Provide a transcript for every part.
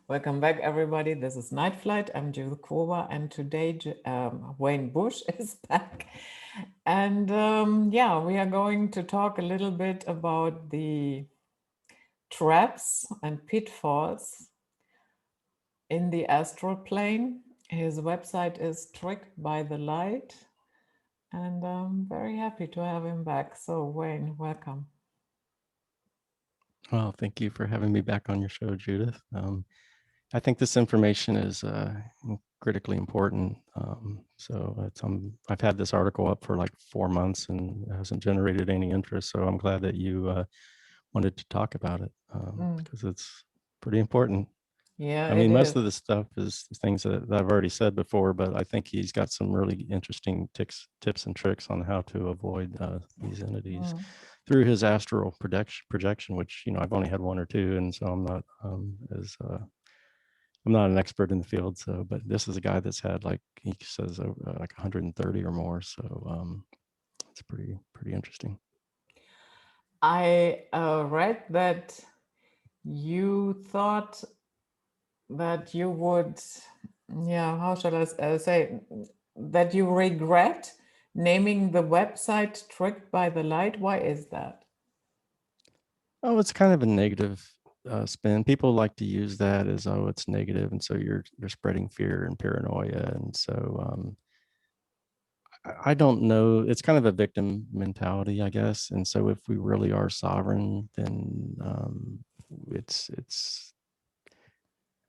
Welcome back, everybody. This is Night Flight. I'm Judith Kova, and today Wayne Bush is back. And yeah, we are going to talk a little bit about the traps and pitfalls in the astral plane. His website is Tricked by the Light, and I'm very happy to have him back. So, Wayne, welcome. Well, thank you for having me back on your show, Judith. I think this information is critically important. I've had this article up for like 4 months and it hasn't generated any interest. So I'm glad that you wanted to talk about it because it's pretty important. Yeah, I it mean, most is. of the stuff is things that I've already said before, but I think he's got some really interesting tips and tricks on how to avoid these entities through his astral projection, which I've only had one or two, and so I'm not as I'm not an expert in the field. So, but this is a guy that's had like he says like 130 or more. So it's pretty interesting. I read that you thought that you would, yeah, how shall I say, that you regret naming the website Tricked by the Light. Why is that? Oh, it's kind of a negative spin. People like to use that as, oh, it's negative, and so you're spreading fear and paranoia, and so I don't know. It's kind of a victim mentality, I guess. And so if we really are sovereign, then it's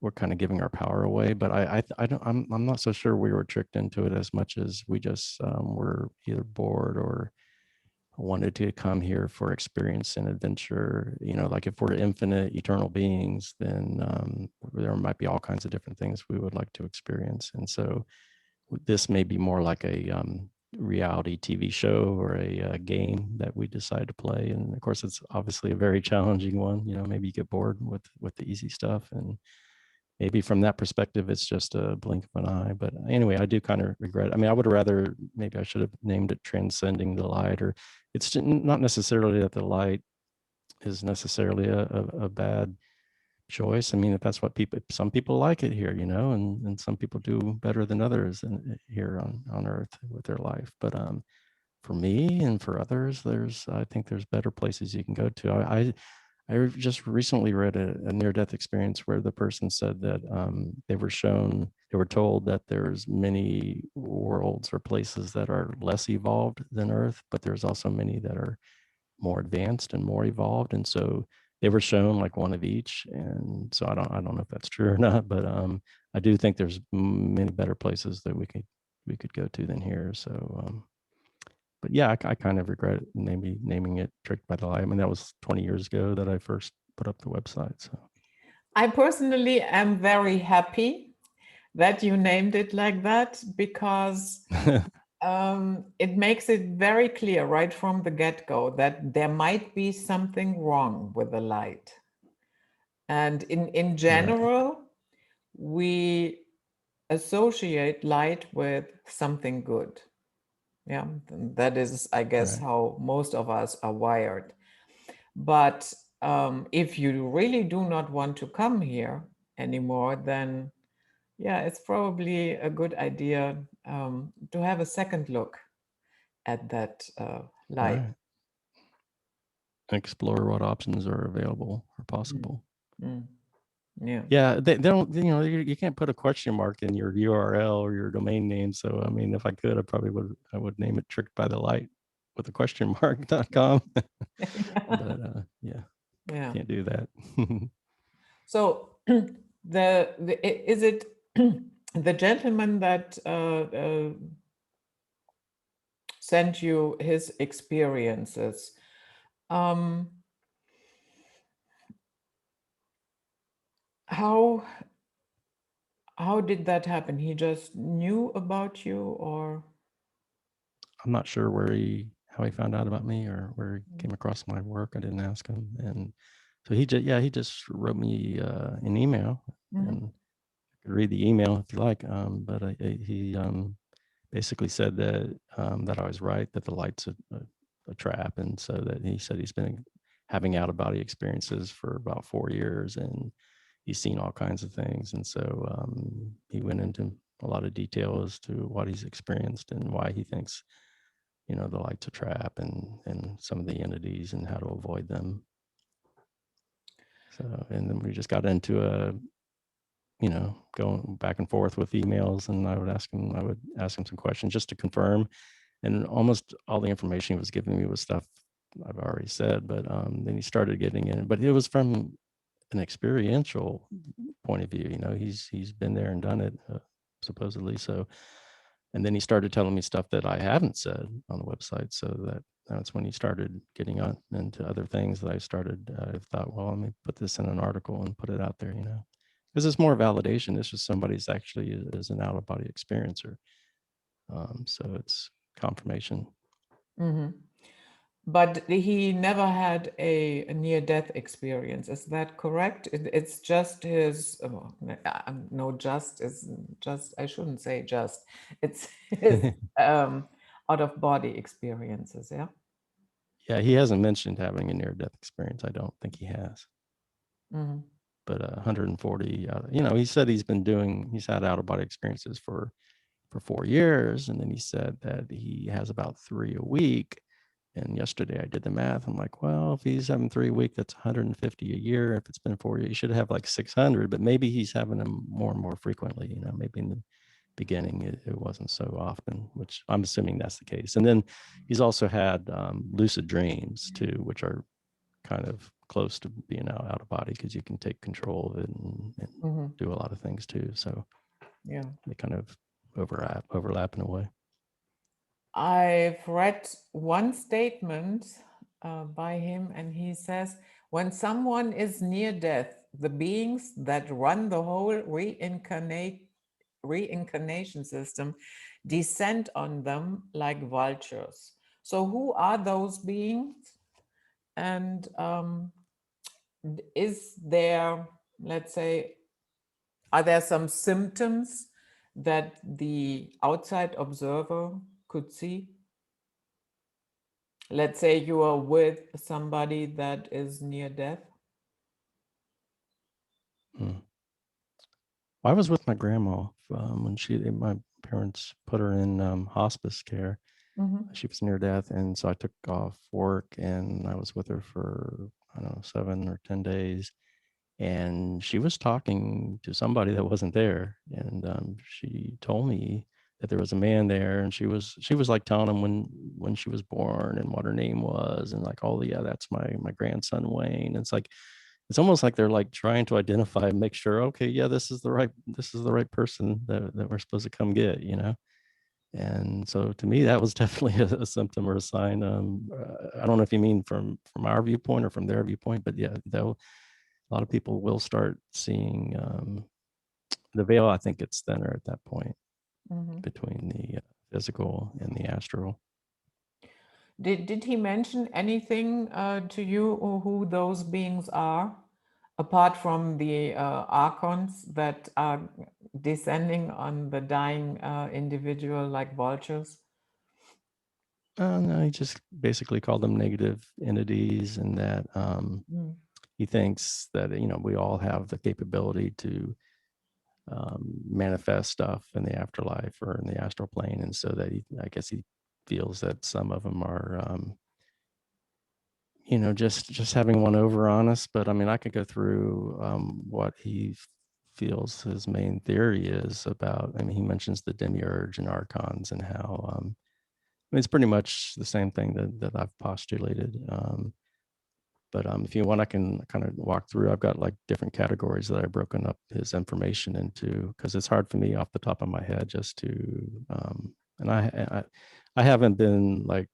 we're kind of giving our power away. But I don't I'm not so sure we were tricked into it as much as we just were either bored or wanted to come here for experience and adventure. Like if we're infinite eternal beings, then there might be all kinds of different things we would like to experience. And so this may be more like a reality TV show or a game that we decide to play. And of course, it's obviously a very challenging one. Maybe you get bored with the easy stuff, and maybe from that perspective, it's just a blink of an eye. But anyway, I do kind of regret. I mean, I would rather maybe I should have named it Transcending the Light, or it's not necessarily that the light is necessarily a bad choice. I mean, if that's what some people like it here, and some people do better than others here on Earth with their life. But for me and for others, I think there's better places you can go to. I just recently read a near-death experience where the person said that they were told that there's many worlds or places that are less evolved than Earth, but there's also many that are more advanced and more evolved. And so they were shown like one of each. And so I don't know if that's true or not, but I do think there's many better places that we could go to than here. So but yeah, I kind of regret maybe naming it Tricked by the Light. I mean, that was 20 years ago that I first put up the website. So I personally am very happy that you named it like that because it makes it very clear right from the get-go that there might be something wrong with the light. And in right, general, we associate light with something good. Yeah, that is, I guess, right. how most of us are wired. But if you really do not want to come here anymore, then yeah, it's probably a good idea to have a second look at that light. Right. Explore what options are available or Mm, possible. mm, yeah. Yeah, they don't, you can't put a question mark in your URL or your domain name. So, I mean, if I could, I would name it Tricked by the Light with a question mark.com. But yeah, Yeah. can't do that. So is it the gentleman that sent you his experiences? Um, how how did that happen? He just knew about you, or I'm not sure how he found out about me or where he came across my work. I didn't ask him. And so he just wrote me an email, Mhm. and I could read the email if you like. But he basically said that I was right, that the light's a trap. And so that he said he's been having out of body experiences for about 4 years. And he's seen all kinds of things. And so he went into a lot of detail as to what he's experienced and why he thinks, the light's a trap, and some of the entities and how to avoid them. So, and then we just got into going back and forth with emails, and I would ask him some questions just to confirm. And almost all the information he was giving me was stuff I've already said, but then he started getting in, but it was from an experiential point of view. He's been there and done it, supposedly. So, and then he started telling me stuff that I haven't said on the website. So that's when he started getting on into other things that I thought, well, let me put this in an article and put it out there, because it's more validation. It's just somebody's actually is an out of body experiencer. So it's confirmation. Mm-hmm. But he never had a near-death experience. Is that correct? It's just his, no, just is just, I shouldn't say just. It's his out-of-body experiences, yeah? Yeah, he hasn't mentioned having a near-death experience. I don't think he has. Mm-hmm. But 140, he said he's had out-of-body experiences for 4 years. And then he said that he has about 3 a week. And yesterday I did the math. I'm like, well, if he's having 3 a week, that's 150 a year. If it's been 4 years, he should have like 600, but maybe he's having them more and more frequently. Maybe in the beginning it wasn't so often, which I'm assuming that's the case. And then he's also had lucid dreams too, which are kind of close to being out of body, because you can take control of it and Mm-hmm. do a lot of things too. So Yeah. they kind of overlap in a way. I've read one statement by him, and he says, when someone is near death, the beings that run the whole reincarnation system descend on them like vultures. So, who are those beings? And is there, let's say, are there some symptoms that the outside observer could see? Let's say you are with somebody that is near death. I was with my grandma when my parents put her in hospice care. Mm-hmm. She was near death, and so I took off work, and I was with her for, I don't know, 7 or 10 days. And she was talking to somebody that wasn't there, and she told me that there was a man there, and she was like telling him when she was born and what her name was, and like, oh yeah, that's my grandson Wayne. It's almost like they're like trying to identify and make sure, okay, yeah, this is the right person that we're supposed to come get. And so to me, that was definitely a symptom or a sign. I don't know if you mean from our viewpoint or from their viewpoint, but yeah, though a lot of people will start seeing the veil. I think it's thinner at that point Mm-hmm. between the physical and the astral. Did he mention anything to you, or who those beings are, apart from the archons that are descending on the dying individual like vultures? No, he just basically called them negative entities, and that Mm. he thinks that we all have the capability to manifest stuff in the afterlife or in the astral plane, and so that I guess he feels that some of them are just having one over on us. But I mean, I could go through what he feels his main theory is about. I mean, he mentions the Demiurge and archons and how I mean, it's pretty much the same thing that I've postulated. But if you want, I can kind of walk through. I've got like different categories that I've broken up his information into, because it's hard for me off the top of my head just to. And I haven't been like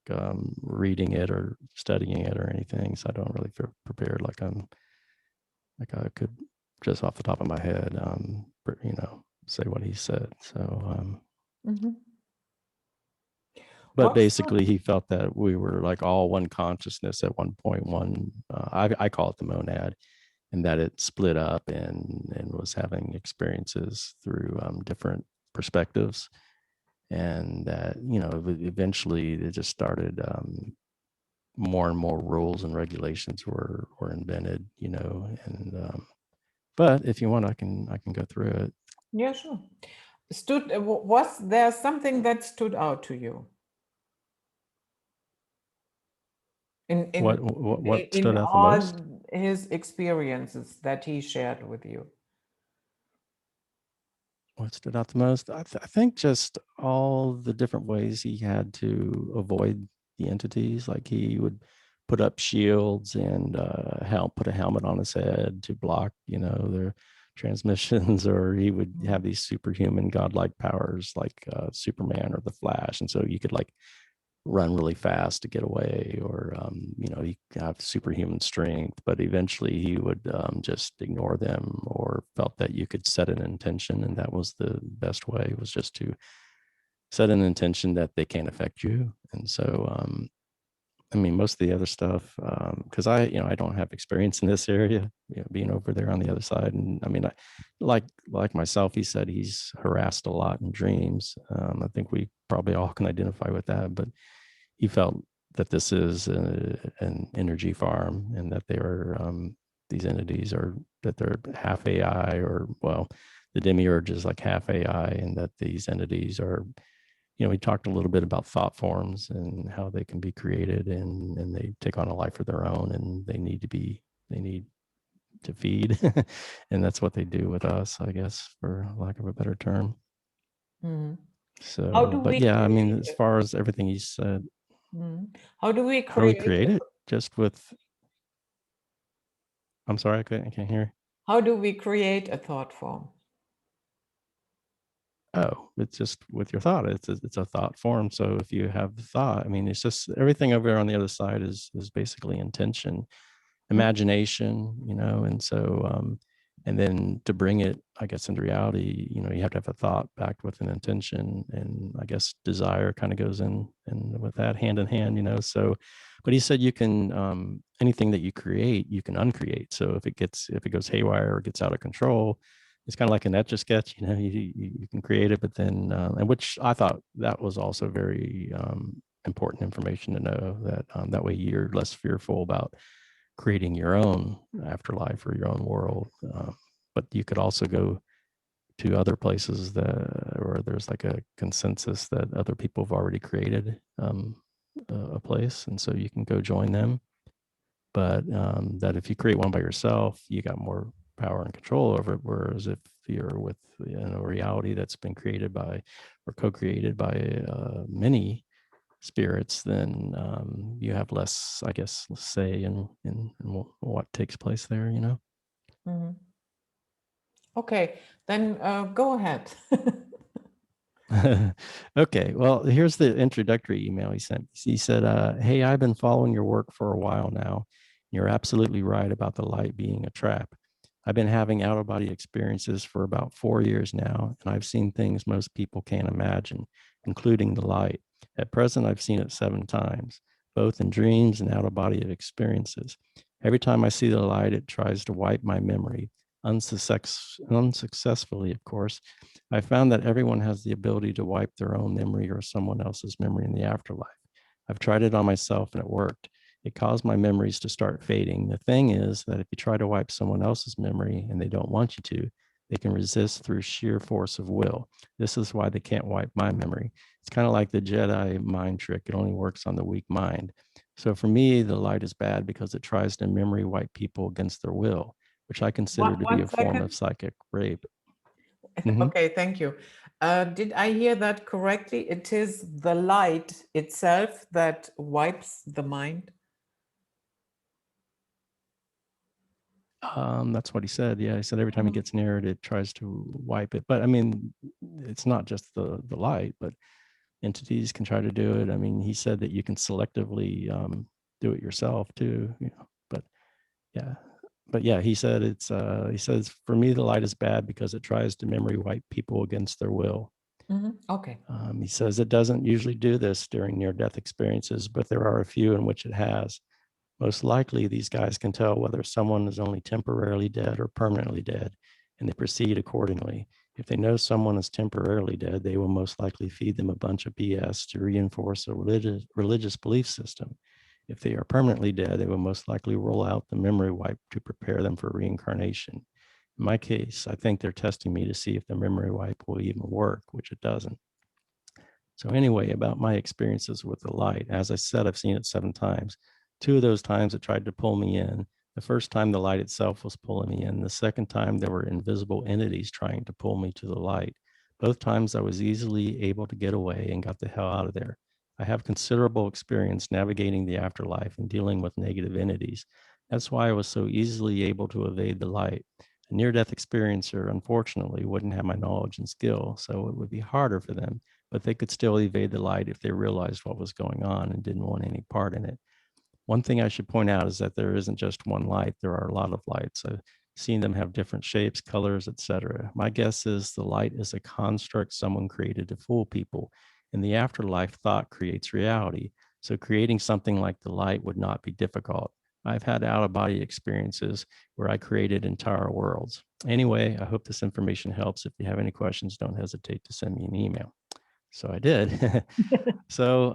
reading it or studying it or anything, so I don't really feel prepared like I could just off the top of my head, say what he said. So. Mm-hmm. But What's the basically, he felt that we were like all one consciousness at one point. I call it the monad, and that it split up and was having experiences through different perspectives, and that eventually it just started. More and more rules and regulations were invented, and But if you want, I can go through it. Yeah, sure. Was there something that stood out to you in in What in stood out the all most? his experiences that he shared with you? What stood out the most? I think just all the different ways he had to avoid the entities. Like he would put up shields and put a helmet on his head to block, their transmissions, or he would have these superhuman godlike powers like Superman or the Flash, and so you could like run really fast to get away, or he have superhuman strength, but eventually he would just ignore them, or felt that you could set an intention, and that was the best way, was just to set an intention that they can't affect you. And so I mean, most of the other stuff, because I don't have experience in this area, being over there on the other side. And I mean, like myself, he said he's harassed a lot in dreams. I think we probably all can identify with that, but he felt that this is an energy farm, and that they are these entities are, that they're half AI, or well, the Demiurge is like half AI, and that these entities are, we talked a little bit about thought forms and how they can be created, and they take on a life of their own, and they need to feed. And that's what they do with us, I guess, for lack of a better term. Mhm. How do So, but we yeah, I mean, create as it? far as everything he said, Mhm. How do we how do we create create it? it? Just with, I'm sorry, I can't hear. How do we create a thought form? Oh, it's just with your thought. It's a thought form. So if you have the thought, I mean, it's just everything over there on the other side is basically intention, Mm, imagination, and so and then to bring it, I guess, into reality, you have to have a thought backed with an intention, and I guess desire kind of goes in and with that hand in hand, so. But he said you can, anything that you create, you can uncreate. So if it goes haywire or gets out of control, it's kind of like an etch a sketch, you can create it, but then and which I thought that was also very important information to know, that that way you're less fearful about creating your own afterlife or your own world. But you could also go to other places where there's like a consensus that other people have already created a place, and so you can go join them. But that if you create one by yourself, you got more power and control over it. Whereas if you're with a reality that's been created by, or co-created by many spirits, then you have less, I guess, say in what takes place there, mhm. Okay, then go ahead. Okay, well, here's the introductory email he sent. He said, hey, I've been following your work for a while now. You're absolutely right about the light being a trap. I've been having out of body experiences for about 4 years now, and I've seen things most people can't imagine, including the light. At present, I've seen it 7 times, both in dreams and out of body experiences. Every time I see the light, it tries to wipe my memory, unsuccessfully, of course. I found that everyone has the ability to wipe their own memory or someone else's memory in the afterlife. I've tried it on myself and it worked. It caused my memories to start fading. The thing is that if you try to wipe someone else's memory and they don't want you to, they can resist through sheer force of will. This is why they can't wipe my memory. It's kind of like the Jedi mind trick. It only works on the weak mind. So for me, the light is bad because it tries to memory wipe people against their will, which I consider to be One a form of second. psychic rape. Mhm. Okay, thank you. Did I hear that correctly? It is the light itself that wipes the mind. That's what he said. Yeah, he said every time he Mhm, gets near it, it tries to wipe it. But I mean, it's not just the light, but entities can try to do it. I mean, he said that you can selectively do it yourself too. But yeah, but yeah, he said he says for me the light is bad because it tries to memory wipe people against their will. mhm. Okay. He says it doesn't usually do this during near death experiences, but there are a few in which it has. Most likely, these guys can tell whether someone is only temporarily dead or permanently dead, and they proceed accordingly. If they know someone is temporarily dead, they will most likely feed them a bunch of BS to reinforce a religious belief system. If they are permanently dead, they will most likely roll out the memory wipe to prepare them for reincarnation. In my case, I think they're testing me to see if the memory wipe will even work, which it doesn't. So anyway, about my experiences with the light, as I said, I've seen it 7 times. 2 of those times it tried to pull me in. The first time the light itself was pulling me in. The second time there were invisible entities trying to pull me to the light. Both times I was easily able to get away and got the hell out of there. I have considerable experience navigating the afterlife and dealing with negative entities. That's why I was so easily able to evade the light. A near-death experiencer, unfortunately, wouldn't have my knowledge and skill, so it would be harder for them, but they could still evade the light if they realized what was going on and didn't want any part in it. One thing I should point out is that there isn't just one light. There are a lot of lights. I've seen them have different shapes, colors, etc. My guess is the light is a construct someone created to fool people. In the afterlife, thought creates reality. So creating something like the light would not be difficult. I've had out-of-body experiences where I created entire worlds. Anyway, I hope this information helps. If you have any questions, don't hesitate to send me an email. So I did. So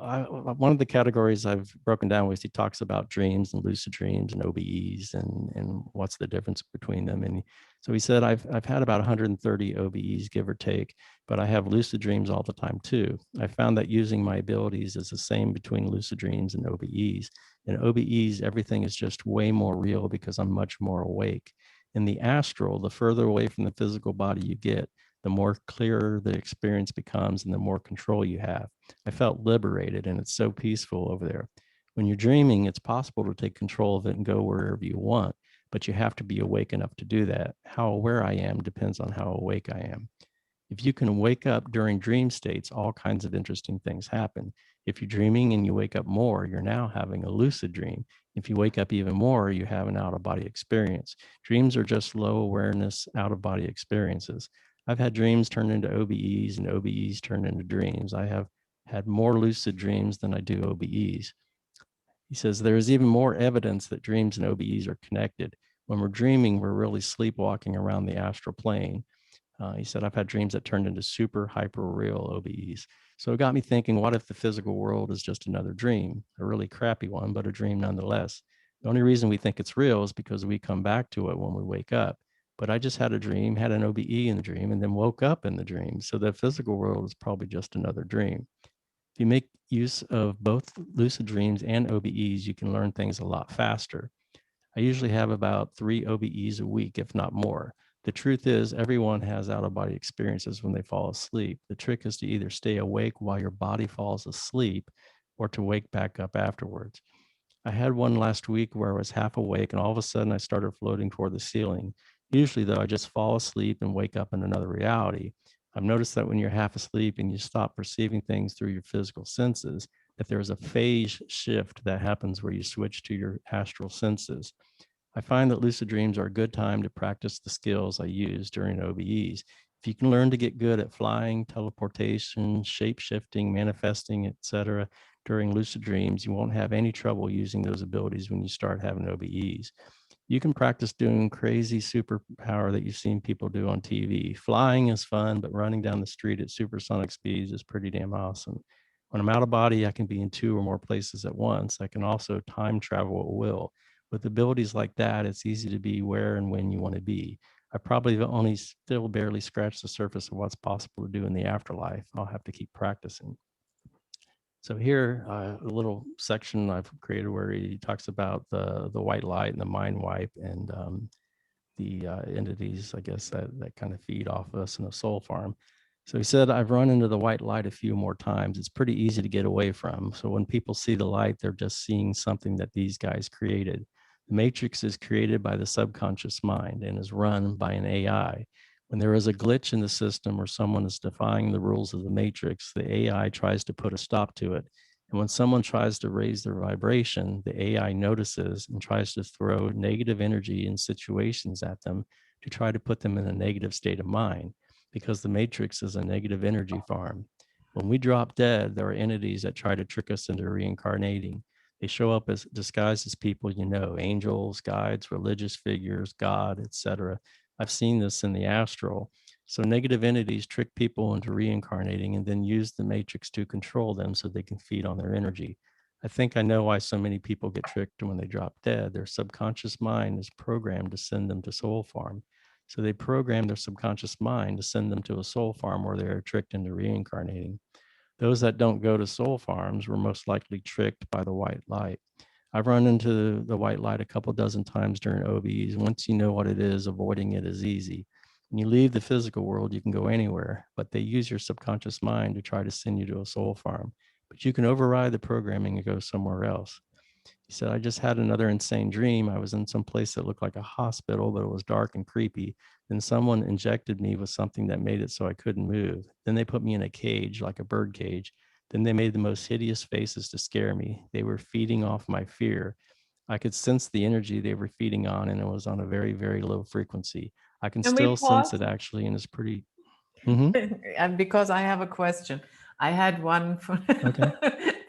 one of the categories I've broken down was he talks about dreams and lucid dreams and OBEs and what's the difference between them. And so he said, I've had about 130 OBEs, give or take, but I have lucid dreams all the time too. I found that using my abilities is the same between lucid dreams and OBEs. In OBEs, everything is just way more real because I'm much more awake. In the astral, the further away from the physical body you get, the more clearer the experience becomes and the more control you have. I felt liberated, and it's so peaceful over there. When you're dreaming, it's possible to take control of it and go wherever you want, but you have to be awake enough to do that. How aware I am depends on how awake I am. If you can wake up during dream states, all kinds of interesting things happen. If you're dreaming and you wake up more, you're now having a lucid dream. If you wake up even more, you have an out of body experience. Dreams are just low awareness, out of body experiences. I've had dreams turn into OBEs and OBEs turn into dreams. I have had more lucid dreams than I do OBEs. He says there is even more evidence that dreams and OBEs are connected. When we're dreaming, we're really sleepwalking around the astral plane. He said, I've had dreams that turned into super hyper real OBEs. So it got me thinking, what if the physical world is just another dream, a really crappy one, but a dream nonetheless? The only reason we think it's real is because we come back to it when we wake up. But I just had a dream, had an OBE in the dream, and then woke up in the dream. So the physical world is probably just another dream. If you make use of both lucid dreams and OBEs, you can learn things a lot faster. I usually have about 3 OBEs a week, if not more. The truth is, everyone has out of body experiences when they fall asleep. The trick is to either stay awake while your body falls asleep or to wake back up afterwards. I had one last week where I was half awake and all of a sudden I started floating toward the ceiling. Usually, though, I just fall asleep and wake up in another reality. I've noticed that when you're half asleep and you stop perceiving things through your physical senses, that there is a phase shift that happens where you switch to your astral senses. I find that lucid dreams are a good time to practice the skills I use during OBEs. If you can learn to get good at flying, teleportation, shape shifting, manifesting, etc., during lucid dreams, you won't have any trouble using those abilities when you start having OBEs. You can practice doing crazy superpower that you've seen people do on TV. Flying is fun, but running down the street at supersonic speeds is pretty damn awesome. When I'm out of body, I can be in 2 or more places at once. I can also time travel at will. With abilities like that, it's easy to be where and when you want to be. I probably only still barely scratched the surface of what's possible to do in the afterlife. I'll have to keep practicing. So here, a little section I've created where he talks about the white light and the mind wipe and the entities, I guess, that kind of feed off us in a soul farm. So he said, I've run into the white light a few more times. It's pretty easy to get away from. So when people see the light, they're just seeing something that these guys created. The matrix is created by the subconscious mind and is run by an AI. When there is a glitch in the system or someone is defying the rules of the matrix, the AI tries to put a stop to it. And when someone tries to raise their vibration, the AI notices and tries to throw negative energy in situations at them to try to put them in a negative state of mind, because the matrix is a negative energy farm. When we drop dead, there are entities that try to trick us into reincarnating. They show up as disguised as people you know, angels, guides, religious figures, God, etc. I've seen this in the astral. So negative entities trick people into reincarnating and then use the matrix to control them so they can feed on their energy. I think I know why so many people get tricked when they drop dead. Their subconscious mind is programmed to send them to soul farm. So they program their subconscious mind to send them to a soul farm where they're tricked into reincarnating. Those that don't go to soul farms were most likely tricked by the white light. I've run into the white light a couple dozen times during OBs. Once you know what it is, avoiding it is easy. When you leave the physical world, you can go anywhere, but they use your subconscious mind to try to send you to a soul farm. But you can override the programming and go somewhere else. He said, I just had another insane dream. I was in some place that looked like a hospital, but it was dark and creepy. Then someone injected me with something that made it so I couldn't move. Then they put me in a cage, like a bird cage. Then they made the most hideous faces to scare me. They were feeding off my fear. I could sense the energy they were feeding on, and it was on a very, very low frequency. I can Can we still sense pause? it actually, and it's pretty. Mm-hmm. And because I have a question, I had one for, Okay.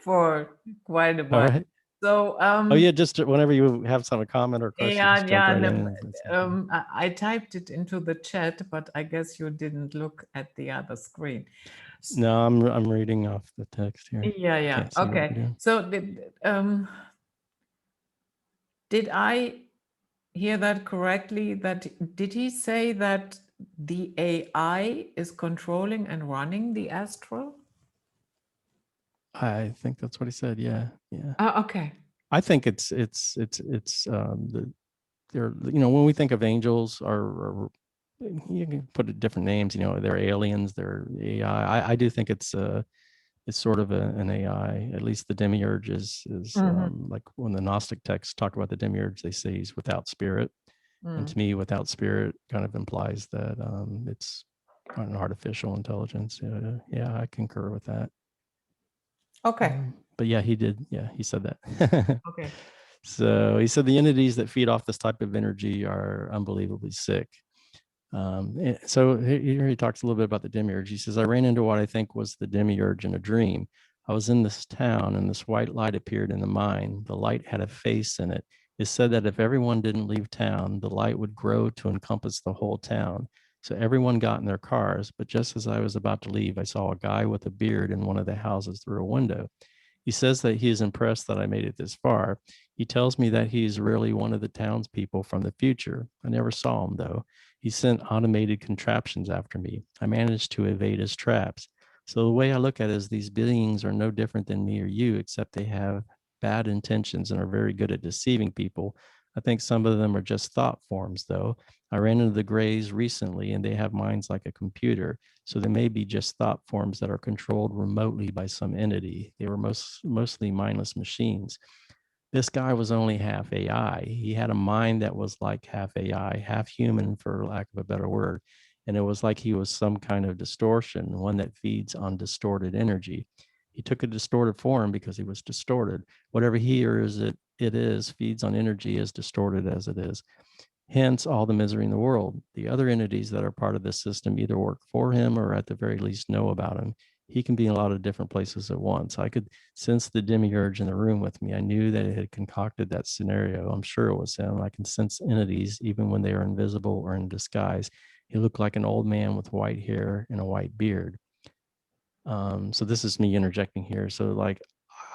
for quite a All while. right. So Oh yeah, just whenever you have some comment or question, yeah, just jump yeah, right and in. I typed it into the chat, but I guess you didn't look at the other screen. No, I'm reading off the text here. Yeah, yeah. Can't see what you're Okay. doing. So did I hear that correctly? That did he say that the AI is controlling and running the astral? I think that's what he said. Yeah, yeah. Okay. I think it's the they're, you know, when we think of angels or you can put it different names, you know, they're aliens, they're AI. I do think it's sort of an AI. At least the Demiurge is like when the Gnostic texts talk about the Demiurge, they say he's without spirit. And to me, without spirit kind of implies that it's an artificial intelligence. Yeah, I concur with that. Okay. But yeah, he did. Yeah, he said that. Okay. So he said the entities that feed off this type of energy are unbelievably sick. So here he talks a little bit about the Demiurge. He says, I ran into what I think was the Demiurge in a dream. I was in this town and this white light appeared in the mine. The light had a face in it. It said that if everyone didn't leave town, the light would grow to encompass the whole town. So everyone got in their cars, but just as I was about to leave, I saw a guy with a beard in one of the houses through a window. He says that he is impressed that I made it this far. He tells me that he's really one of the townspeople from the future. I never saw him, though. He sent automated contraptions after me. I managed to evade his traps. So the way I look at it is these beings are no different than me or you, except they have bad intentions and are very good at deceiving people. I think some of them are just thought forms, though. I ran into the Greys recently, and they have minds like a computer. So they may be just thought forms that are controlled remotely by some entity. They were mostly mindless machines. This guy was only half AI. He had a mind that was like half AI, half human, for lack of a better word. And it was like he was some kind of distortion, one that feeds on distorted energy. He took a distorted form because he was distorted. Whatever he or it is feeds on energy as distorted as it is. Hence, all the misery in the world. The other entities that are part of this system either work for him or at the very least know about him. He can be in a lot of different places at once. I could sense the Demiurge in the room with me. I knew that it had concocted that scenario. I'm sure it was him. I can sense entities even when they are invisible or in disguise. He looked like an old man with white hair and a white beard. So this is me interjecting here. So like,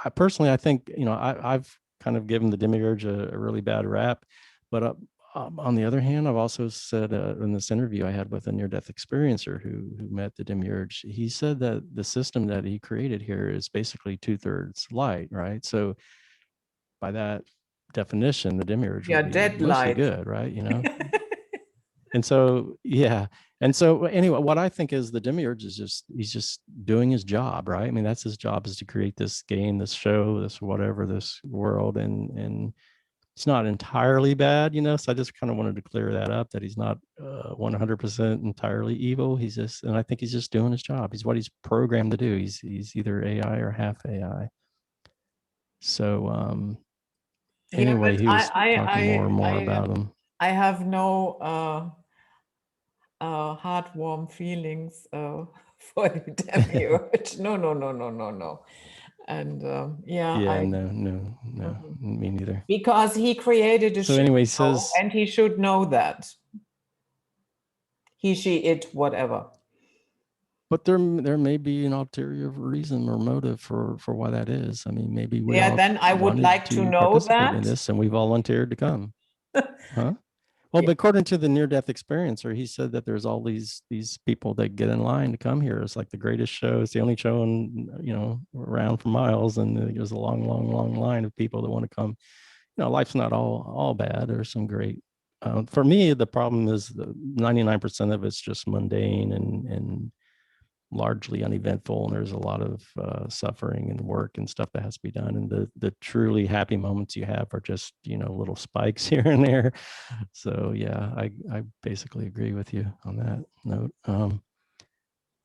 I think, you know, I've kind of given the Demiurge a really bad rap, but on the other hand, I've also said in this interview I had with a near-death experiencer who met the Demiurge, he said that the system that he created here is basically 2/3 light, right? So by that definition, the Demiurge Yeah, would be dead mostly light. good, right? You know, and so yeah, and so anyway, what I think is the Demiurge is he's just doing his job, right? I mean, that's his job, is to create this game, this show, this whatever, this world, and it's not entirely bad, you know. So I just kind of wanted to clear that up, that he's not 100% entirely evil. He's just, and I think he's just doing his job. He's what he's programmed to do. He's either AI or half AI. So Yeah, anyway, but he was talking more and more about him. I have no heart warm feelings for the Demiurge. No, no, no, no, no, no. And yeah, Yeah, I no, me neither. because he created a So show anyway, he says, and he should know that. He, she, it, whatever. but there may be an ulterior reason or motive for why that is. I mean, maybe we Yeah, all then I would wanted like to to know participate in that. this and we volunteered to come. Huh? Well, but according to the near-death experiencer, he said that there's all these people that get in line to come here. It's like the greatest show. It's the only show in, around for miles, and there's a long, long, long line of people that want to come. Life's not all bad. There's some great. For me, the problem is 99% of it's just mundane and largely uneventful, and there's a lot of suffering and work and stuff that has to be done, and the truly happy moments you have are just little spikes here and there. So yeah, I basically agree with you on that note.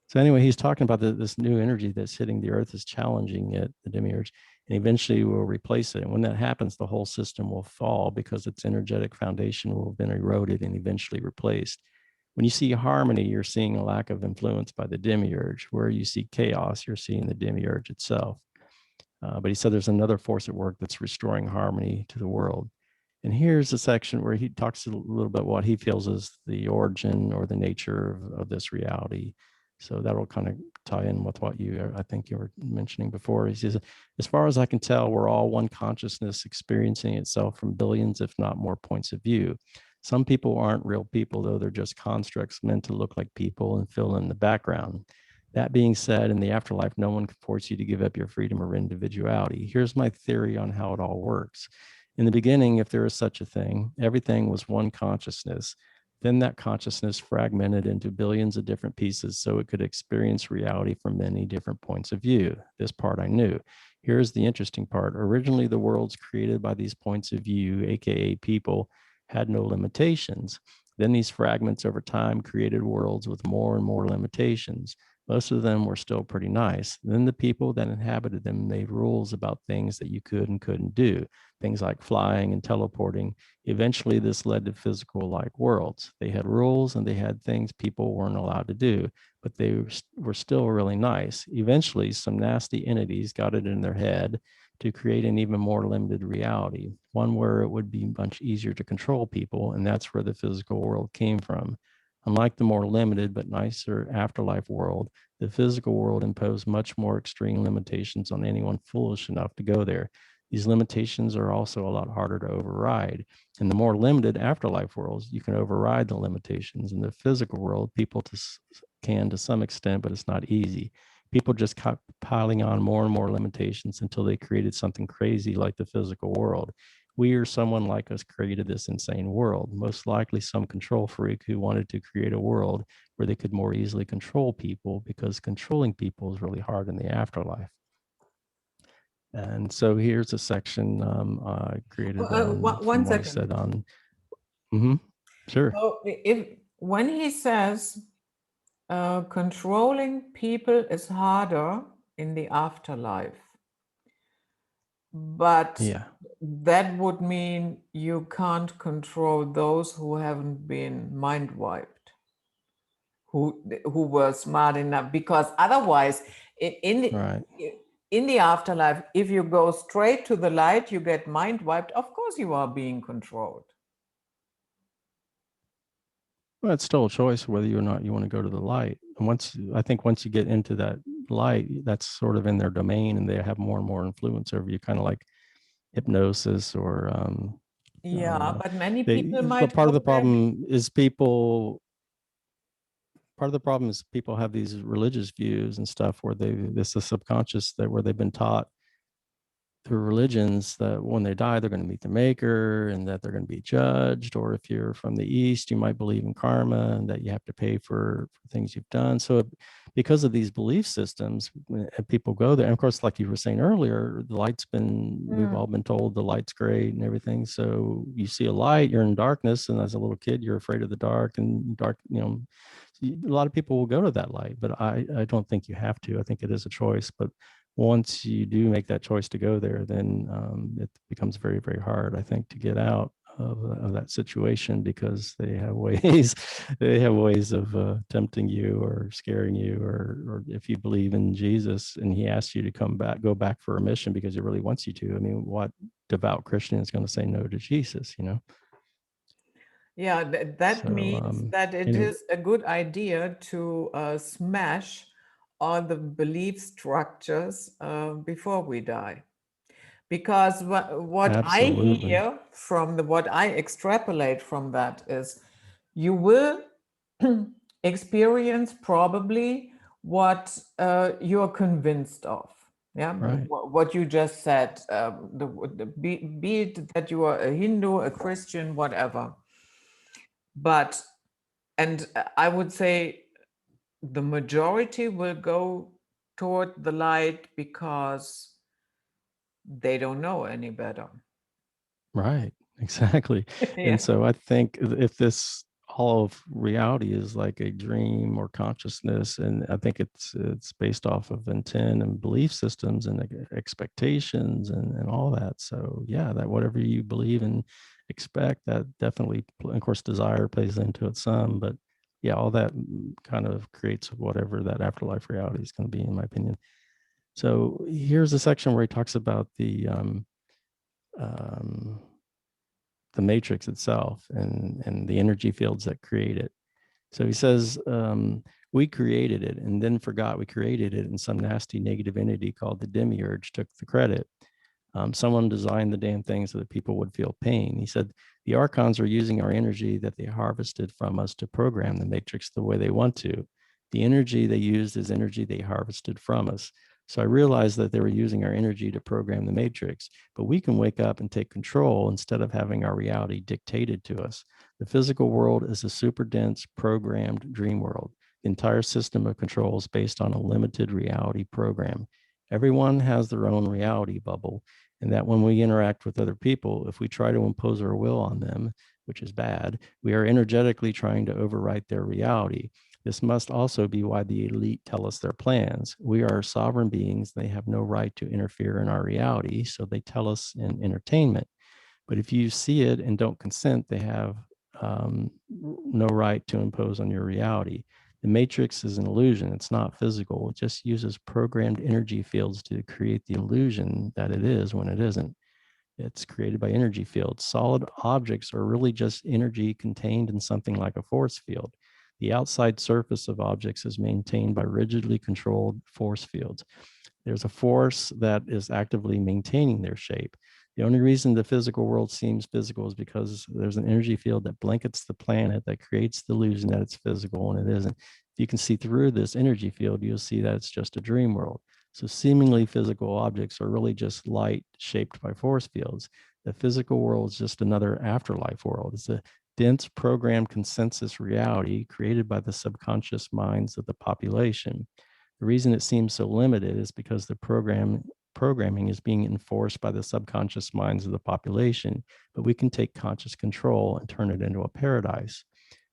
So anyway, he's talking about this new energy that's hitting the earth is challenging it, the Demiurge, and eventually will replace it. And when that happens, the whole system will fall because its energetic foundation will have been eroded and eventually replaced. When you see harmony, you're seeing a lack of influence by the Demiurge. Where you see chaos, you're seeing the Demiurge itself. But he said there's another force at work that's restoring harmony to the world. And here's a section where he talks a little bit what he feels is the origin or the nature of this reality. So that'll kind of tie in with what I think you were mentioning before. He says, as far as I can tell, we're all one consciousness experiencing itself from billions, if not more, points of view. Some people aren't real people, though they're just constructs meant to look like people and fill in the background. That being said, in the afterlife, no one can force you to give up your freedom or individuality. Here's my theory on how it all works. In the beginning, if there is such a thing, everything was one consciousness. Then that consciousness fragmented into billions of different pieces so it could experience reality from many different points of view. This part I knew. Here's the interesting part. Originally, the worlds created by these points of view, aka people, had no limitations. Then these fragments over time created worlds with more and more limitations. Most of them were still pretty nice. Then the people that inhabited them made rules about things that you could and couldn't do, things like flying and teleporting. Eventually, this led to physical-like worlds. They had rules and they had things people weren't allowed to do, but they were still really nice. Eventually, some nasty entities got it in their head to create an even more limited reality, one where it would be much easier to control people, and that's where the physical world came from. Unlike the more limited but nicer afterlife world, the physical world imposed much more extreme limitations on anyone foolish enough to go there. These limitations are also a lot harder to override. In the more limited afterlife worlds, you can override the limitations. In the physical world, people can to some extent, but it's not easy. People just kept piling on more and more limitations until they created something crazy like the physical world. We or someone like us created this insane world, most likely some control freak who wanted to create a world where they could more easily control people, because controlling people is really hard in the afterlife. And so here's a section I created from One what he second. said on. Mm-hmm. Sure. So when he says controlling people is harder in the afterlife, but Yeah. that would mean you can't control those who haven't been mind wiped, who were smart enough, because otherwise Right. in the afterlife, if you go straight to the light, you get mind wiped. Of course you are being controlled. Well, it's still a choice whether or not you want to go to the light. And I think once you get into that light, that's sort of in their domain, and they have more and more influence over you, kind of like hypnosis or Yeah, but many people but might part of go the there. problem is people have these religious views and stuff where this is subconscious, that where they've been taught through religions that when they die, they're going to meet the maker and that they're going to be judged. Or if you're from the East, you might believe in karma and that you have to pay for things you've done. So because of these belief systems, people go there. And of course, like you were saying earlier, we've all been told the light's great and everything. So you see a light, you're in darkness. And as a little kid, you're afraid of the dark, and dark, a lot of people will go to that light, but I don't think you have to. I think it is a choice. But once you do make that choice to go there, then it becomes very, very hard, I think, to get out of that situation, because they have ways of tempting you or scaring you, or if you believe in Jesus and he asks you to go back for a mission because he really wants you to. I mean, what devout Christian is going to say no to Jesus, Yeah, that So means that it anyway. is a good idea to smash all the belief structures before we die. Because what I Absolutely. hear from what I extrapolate from that is you will experience probably what you're convinced of. Yeah, Right. what you just said, be it that you are a Hindu, a Christian, whatever. But, and I would say the majority will go toward the light because they don't know any better. Right. Exactly. Yeah. And so I think if this all of reality is like a dream or consciousness, and I think it's based off of intent and belief systems and expectations and all that. So yeah, that whatever you believe and expect, that definitely, of course, desire plays into it some, but yeah, all that kind of creates whatever that afterlife reality is going to be, in my opinion. So here's a section where he talks about um, the matrix itself and the energy fields that create it. So he says, we created it and then forgot we created it, and some nasty negative entity called the Demiurge took the credit. Someone designed the damn thing so that people would feel pain. He said, the archons are using our energy that they harvested from us to program the matrix the way they want to. The energy they used is energy they harvested from us. So I realized that they were using our energy to program the matrix, but we can wake up and take control instead of having our reality dictated to us. The physical world is a super dense, programmed dream world. The entire system of control is based on a limited reality program. Everyone has their own reality bubble, and that when we interact with other people, if we try to impose our will on them, which is bad, we are energetically trying to overwrite their reality. This must also be why the elite tell us their plans. We are sovereign beings. They have no right to interfere in our reality, so they tell us in entertainment. But if you see it and don't consent, they have no right to impose on your reality. The matrix is an illusion. It's not physical. It just uses programmed energy fields to create the illusion that it is when it isn't. It's created by energy fields. Solid objects are really just energy contained in something like a force field. The outside surface of objects is maintained by rigidly controlled force fields. There's a force that is actively maintaining their shape. The only reason the physical world seems physical is because there's an energy field that blankets the planet that creates the illusion that it's physical when it isn't. If you can see through this energy field, you'll see that it's just a dream world. So seemingly physical objects are really just light shaped by force fields. The physical world is just another afterlife world. It's a dense programmed consensus reality created by the subconscious minds of the population. The reason it seems so limited is because the programming is being enforced by the subconscious minds of the population, but we can take conscious control and turn it into a paradise.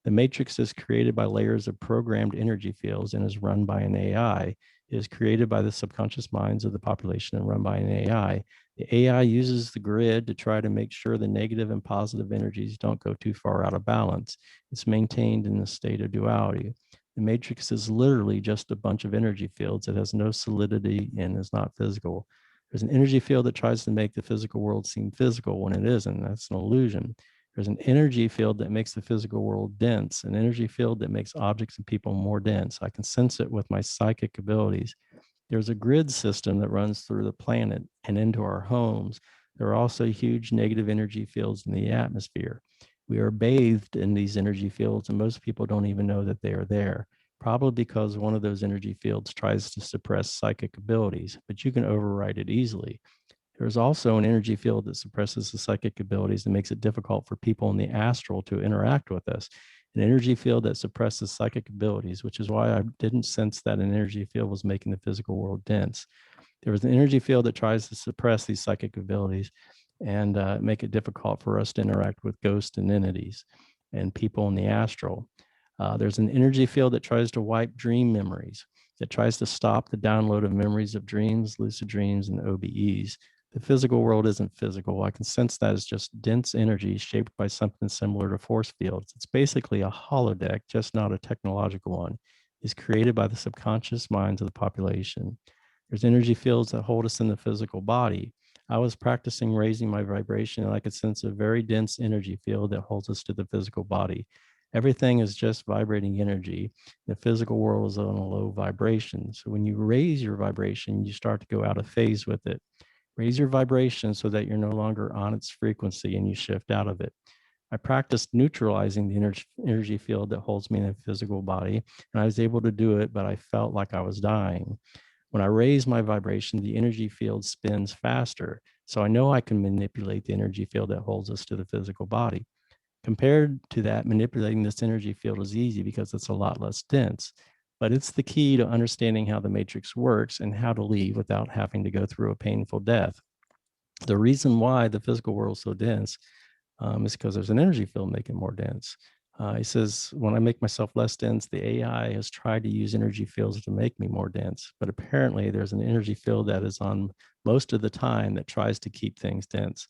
The matrix is created by layers of programmed energy fields and is run by an AI. It is created by the subconscious minds of the population and run by an AI. The AI uses the grid to try to make sure the negative and positive energies don't go too far out of balance. It's maintained in a state of duality. The matrix is literally just a bunch of energy fields. It has no solidity and is not physical. There's an energy field that tries to make the physical world seem physical when it isn't. That's an illusion. There's an energy field that makes the physical world dense, an energy field that makes objects and people more dense. I can sense it with my psychic abilities. There's a grid system that runs through the planet and into our homes. There are also huge negative energy fields in the atmosphere. We are bathed in these energy fields, and most people don't even know that they are there, probably because one of those energy fields tries to suppress psychic abilities, but you can override it easily. There's also an energy field that suppresses the psychic abilities and makes it difficult for people in the astral to interact with us. An energy field that suppresses psychic abilities, which is why I didn't sense that an energy field was making the physical world dense. There was an energy field that tries to suppress these psychic abilities and make it difficult for us to interact with ghosts and entities and people in the astral. There's an energy field that tries to wipe dream memories, that tries to stop the download of memories of dreams, lucid dreams, and OBEs. The physical world isn't physical. I can sense that as just dense energy shaped by something similar to force fields. It's basically a holodeck, just not a technological one. It's created by the subconscious minds of the population. There's energy fields that hold us in the physical body. I was practicing raising my vibration, and I could sense a very dense energy field that holds us to the physical body. Everything is just vibrating energy. The physical world is on a low vibration. So when you raise your vibration, you start to go out of phase with it. Raise your vibration so that you're no longer on its frequency and you shift out of it. I practiced neutralizing the energy field that holds me in a physical body, and I was able to do it, but I felt like I was dying. When I raise my vibration, the energy field spins faster. So I know I can manipulate the energy field that holds us to the physical body. Compared to that, manipulating this energy field is easy because it's a lot less dense. But it's the key to understanding how the matrix works and how to leave without having to go through a painful death. The reason why the physical world is so dense is because there's an energy field making more dense. He says, when I make myself less dense, the AI has tried to use energy fields to make me more dense. But apparently, there's an energy field that is on most of the time that tries to keep things dense.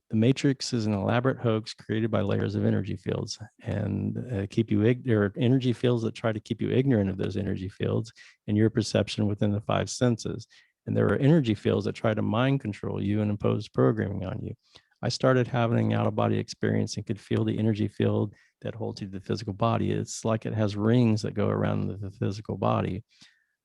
The matrix is an elaborate hoax created by layers of energy fields and keep you there are energy fields that try to keep you ignorant of those energy fields and your perception within the five senses. And there are energy fields that try to mind control you and impose programming on you. I started having an out of body experience and could feel the energy field that holds you to the physical body. It's like it has rings that go around the physical body.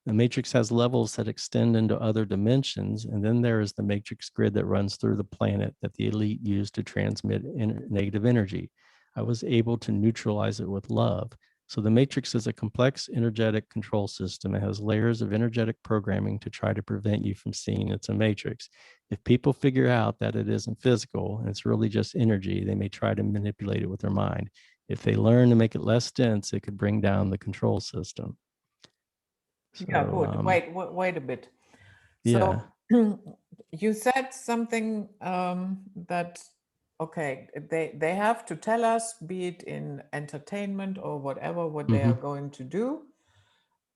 The matrix has levels that extend into other dimensions. And then there is the matrix grid that runs through the planet that the elite use to transmit negative energy. I was able to neutralize it with love. So the matrix is a complex energetic control system. It has layers of energetic programming to try to prevent you from seeing it's a matrix. If people figure out that it isn't physical and it's really just energy, they may try to manipulate it with their mind. If they learn to make it less dense, it could bring down the control system. Yeah, So good. Wait a bit. yeah. So you said something that okay, they have to tell us, be it in entertainment or whatever, what they are Mm-hmm. going to do.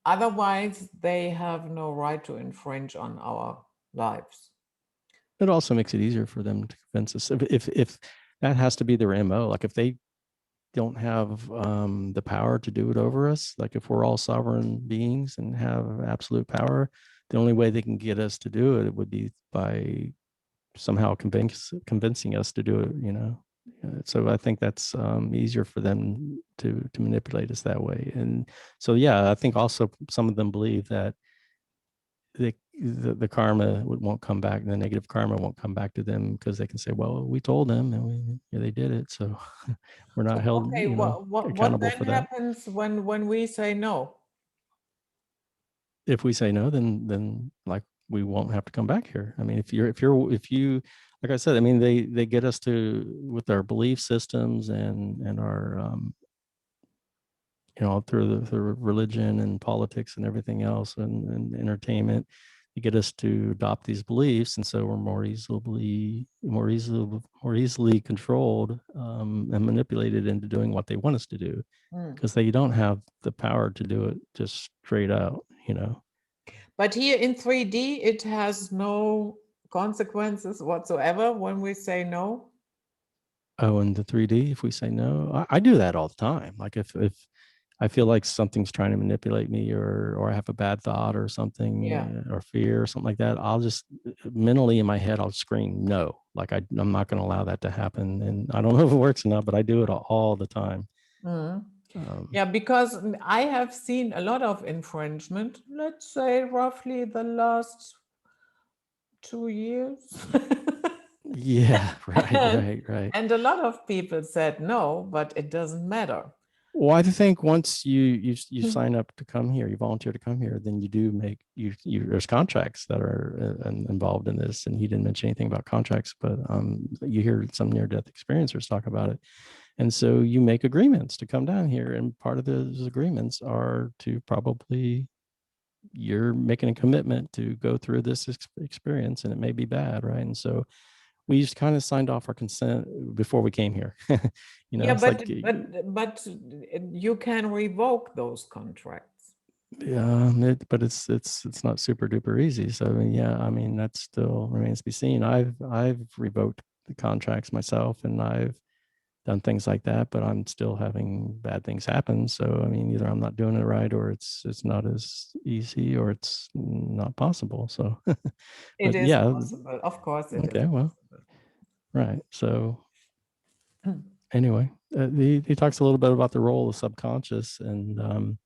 Otherwise, they have no right to infringe on our lives. It also makes it easier for them to convince us. If that has to be their MO, like if they don't have the power to do it over us, like if we're all sovereign beings and have absolute power, the only way they can get us to do it would be by somehow convincing us to do it. So I think that's easier for them to manipulate us that way. And so yeah, I think also some of them believe that the karma won't come back, the negative karma won't come back to them because they can say, well, we told them and they did it, so we're not So held okay, what accountable then for that. happens when we say no? If we say no, then like we won't have to come back here. I mean, if you like I said, I mean, they get us to with our belief systems and our through religion and politics and everything else and entertainment, to get us to adopt these beliefs, and so we're more easily controlled and manipulated into doing what they want us to do, Hmm. because they don't have the power to do it just straight out. But here in 3D, it has no consequences whatsoever when we say no. Oh, and the 3D, if we say no, I do that all the time. Like if I feel like something's trying to manipulate me, or I have a bad thought or Yeah. something, or fear or something like that, I'll just mentally in my head, I'll scream no. Like I'm not going to allow that to happen. And I don't know if it works or not, but I do it all the time. Mhm. Um, Yeah, because I have seen a lot of infringement, let's say roughly the last 2 years. yeah, right, and, right, right. and a lot of people said no, but it doesn't matter. Well, I think once you sign up to come here, you volunteer to come here, then you do make there's contracts that are involved in this. And he didn't mention anything about contracts, but you hear some near death experiencers talk about it, and so you make agreements to come down here, and part of those agreements are to probably you're making a commitment to go through this experience, and it may be bad, right? And so we just kind of signed off our consent before we came here. Yeah, It's like but you can revoke those contracts. yeah, but it's not super duper easy. So I mean, yeah, I mean that still remains to be seen. I've revoked the contracts myself, and I've done things like that, but I'm still having bad things happen. So I mean, either I'm not doing it right, or it's not as easy, or it's not possible. So, It but is yeah, possible. Of course, it is okay, well, possible. right. So anyway, he talks a little bit about the role of the subconscious, and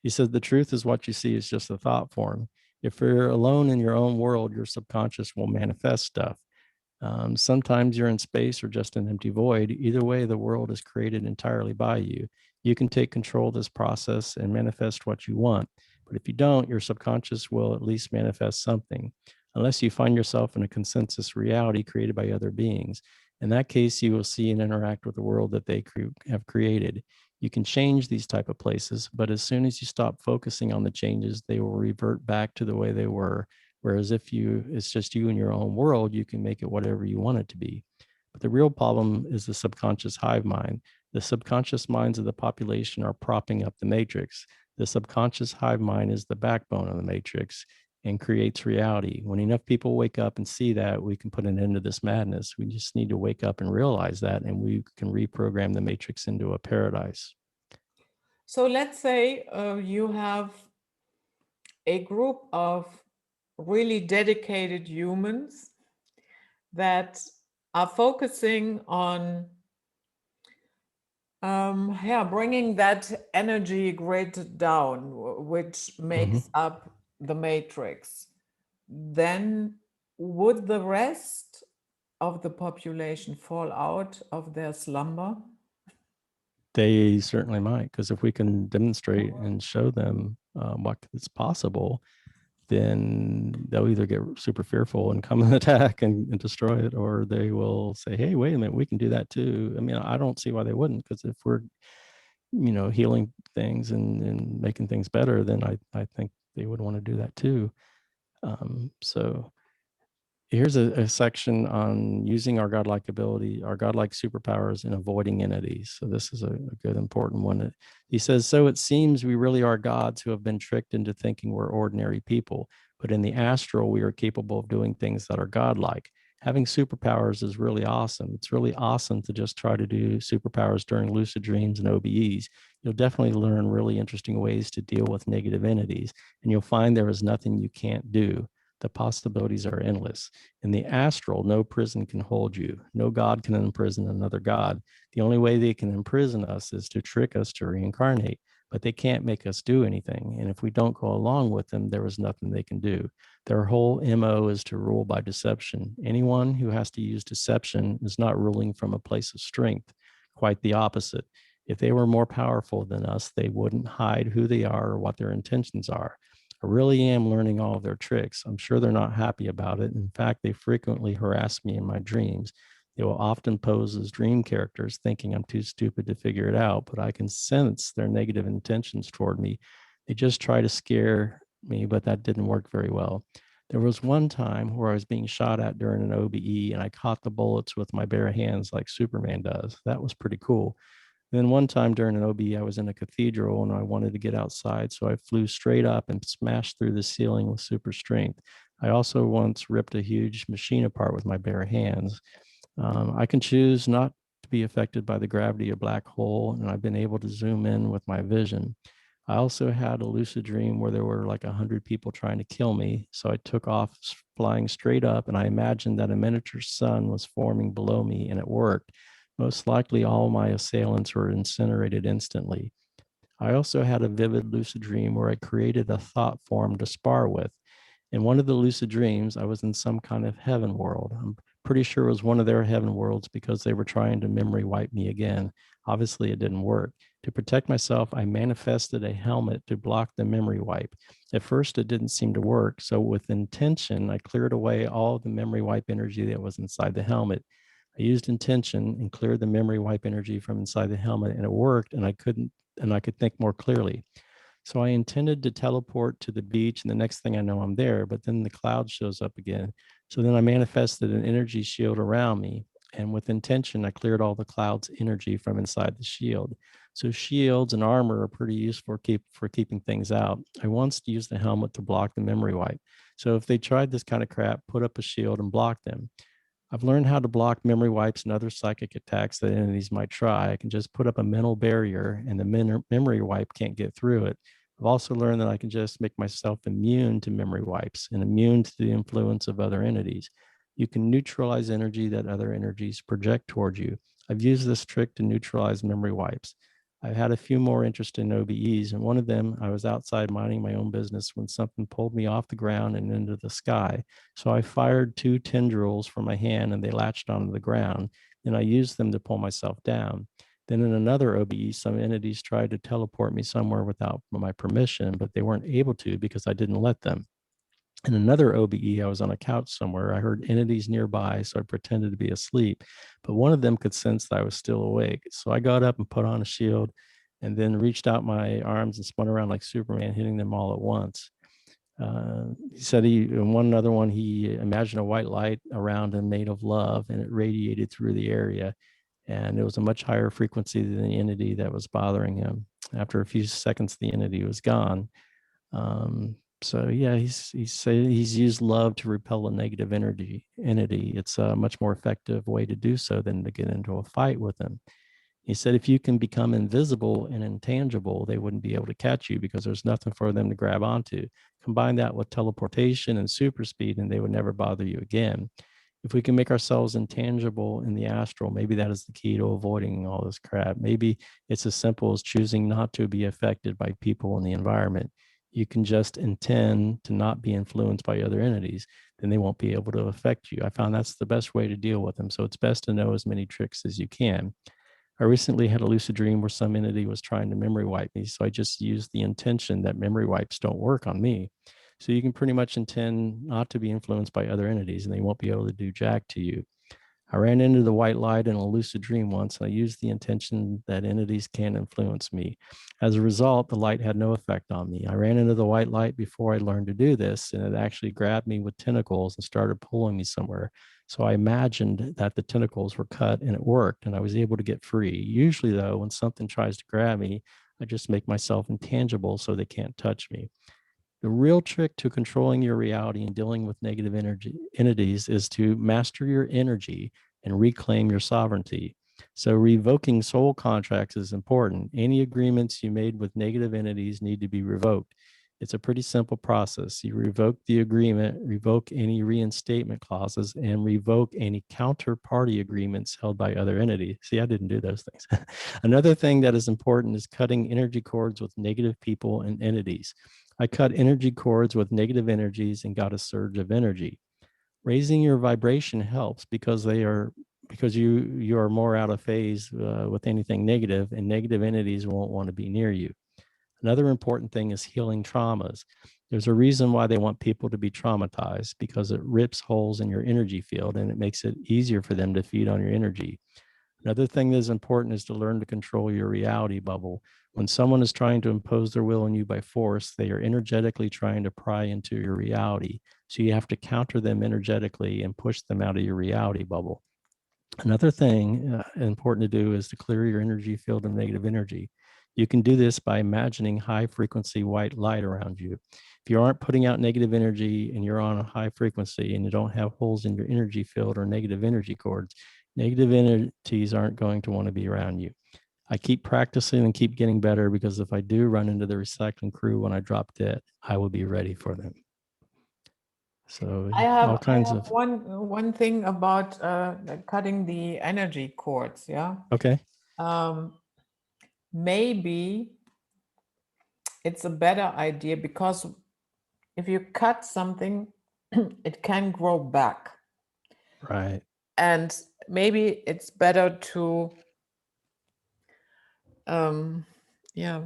he says the truth is what you see is just a thought form. If you're alone in your own world, your subconscious will manifest stuff. Sometimes you're in space or just an empty void. Either way, the world is created entirely by you. You can take control of this process and manifest what you want. But if you don't, your subconscious will at least manifest something, unless you find yourself in a consensus reality created by other beings. In that case, you will see and interact with the world that they have created. You can change these type of places, but as soon as you stop focusing on the changes, they will revert back to the way they were. Whereas if it's just you in your own world, you can make it whatever you want it to be. But the real problem is the subconscious hive mind. The subconscious minds of the population are propping up the matrix. The subconscious hive mind is the backbone of the matrix and creates reality. When enough people wake up and see that, we can put an end to this madness. We just need to wake up and realize that, and we can reprogram the matrix into a paradise. So let's say you have a group of really dedicated humans that are focusing on bringing that energy grid down, which makes up the matrix. Then would the rest of the population fall out of their slumber? They certainly might, because if we can demonstrate and show them what is possible, then they'll either get super fearful and come and attack and destroy it, or they will say, hey, wait a minute, we can do that too. I mean, I don't see why they wouldn't, because if we're, healing things and making things better, then I think they would want to do that too. So here's a section on using our godlike ability, our godlike superpowers, and avoiding entities. So this is a good, important one. He says, so it seems we really are gods who have been tricked into thinking we're ordinary people, but in the astral, we are capable of doing things that are godlike. Having superpowers is really awesome. It's really awesome to just try to do superpowers during lucid dreams and OBEs. You'll definitely learn really interesting ways to deal with negative entities, and you'll find there is nothing you can't do. The possibilities are endless. In the astral, no prison can hold you. No God can imprison another God. The only way they can imprison us is to trick us to reincarnate, but they can't make us do anything. And if we don't go along with them, there is nothing they can do. Their whole MO is to rule by deception. Anyone who has to use deception is not ruling from a place of strength, quite the opposite. If they were more powerful than us, they wouldn't hide who they are or what their intentions are. I really am learning all of their tricks. I'm sure they're not happy about it. In fact, they frequently harass me in my dreams. They will often pose as dream characters, thinking I'm too stupid to figure it out, but I can sense their negative intentions toward me. They just try to scare me, but that didn't work very well. There was one time where I was being shot at during an OBE, and I caught the bullets with my bare hands like Superman does. That was pretty cool. Then one time during an OB, I was in a cathedral and I wanted to get outside. So I flew straight up and smashed through the ceiling with super strength. I also once ripped a huge machine apart with my bare hands. I can choose not to be affected by the gravity of a black hole, and I've been able to zoom in with my vision. I also had a lucid dream where there were like 100 people trying to kill me. So I took off flying straight up, and I imagined that a miniature sun was forming below me, and it worked. Most likely, all my assailants were incinerated instantly. I also had a vivid lucid dream where I created a thought form to spar with. In one of the lucid dreams, I was in some kind of heaven world. I'm pretty sure it was one of their heaven worlds because they were trying to memory wipe me again. Obviously, it didn't work. To protect myself, I manifested a helmet to block the memory wipe. At first, it didn't seem to work. So, with intention, I cleared away all the memory wipe energy that was inside the helmet. I used intention and cleared the memory wipe energy from inside the helmet, and it worked. And I could think more clearly. So I intended to teleport to the beach, and the next thing I know, I'm there. But then the cloud shows up again. So then I manifested an energy shield around me. And with intention, I cleared all the cloud's energy from inside the shield. So shields and armor are pretty useful for keeping things out. I once used the helmet to block the memory wipe. So if they tried this kind of crap, put up a shield and block them. I've learned how to block memory wipes and other psychic attacks that entities might try. I can just put up a mental barrier and the memory wipe can't get through it. I've also learned that I can just make myself immune to memory wipes and immune to the influence of other entities. You can neutralize energy that other energies project toward you. I've used this trick to neutralize memory wipes. I've had a few more interesting OBEs, and one of them, I was outside minding my own business when something pulled me off the ground and into the sky. So I fired 2 tendrils from my hand and they latched onto the ground. And I used them to pull myself down. Then in another OBE, some entities tried to teleport me somewhere without my permission, but they weren't able to because I didn't let them. In another OBE, I was on a couch somewhere. I heard entities nearby, so I pretended to be asleep. But one of them could sense that I was still awake. So I got up and put on a shield and then reached out my arms and spun around like Superman, hitting them all at once. He said in one other one, he imagined a white light around him made of love, and it radiated through the area. And it was a much higher frequency than the entity that was bothering him. After a few seconds, the entity was gone. So yeah, he's used love to repel a negative entity. It's a much more effective way to do so than to get into a fight with them. He said if you can become invisible and intangible, they wouldn't be able to catch you because there's nothing for them to grab onto. Combine that with teleportation and super speed, and they would never bother you again. If we can make ourselves intangible in the astral, maybe that is the key to avoiding all this crap. Maybe it's as simple as choosing not to be affected by people in the environment. You can just intend to not be influenced by other entities, then they won't be able to affect you. I found that's the best way to deal with them. So it's best to know as many tricks as you can. I recently had a lucid dream where some entity was trying to memory wipe me. So I just used the intention that memory wipes don't work on me. So you can pretty much intend not to be influenced by other entities and they won't be able to do jack to you. I ran into the white light in a lucid dream once, and I used the intention that entities can't influence me. As a result, the light had no effect on me. I ran into the white light before I learned to do this, and it actually grabbed me with tentacles and started pulling me somewhere. So I imagined that the tentacles were cut and it worked, and I was able to get free. Usually, though, when something tries to grab me, I just make myself intangible so they can't touch me. The real trick to controlling your reality and dealing with negative energy entities is to master your energy and reclaim your sovereignty. So, revoking soul contracts is important. Any agreements you made with negative entities need to be revoked. It's a pretty simple process. You revoke the agreement, revoke any reinstatement clauses, and revoke any counterparty agreements held by other entities. See, I didn't do those things. Another thing that is important is cutting energy cords with negative people and entities. I cut energy cords with negative energies and got a surge of energy. Raising your vibration helps because you are more out of phase with anything negative, and negative entities won't want to be near you. Another important thing is healing traumas. There's a reason why they want people to be traumatized, because it rips holes in your energy field and it makes it easier for them to feed on your energy. Another thing that is important is to learn to control your reality bubble. When someone is trying to impose their will on you by force, they are energetically trying to pry into your reality. So you have to counter them energetically and push them out of your reality bubble. Another thing important to do is to clear your energy field of negative energy. You can do this by imagining high frequency white light around you. If you aren't putting out negative energy and you're on a high frequency and you don't have holes in your energy field or negative energy cords, negative entities aren't going to want to be around you. I keep practicing and keep getting better because if I do run into the recycling crew when I drop dead, I will be ready for them. So all I kinds have of, one thing about cutting the energy cords. Yeah. okay. Um, Maybe it's a better idea because if you cut something, it can grow back. Right. And maybe it's better to, yeah,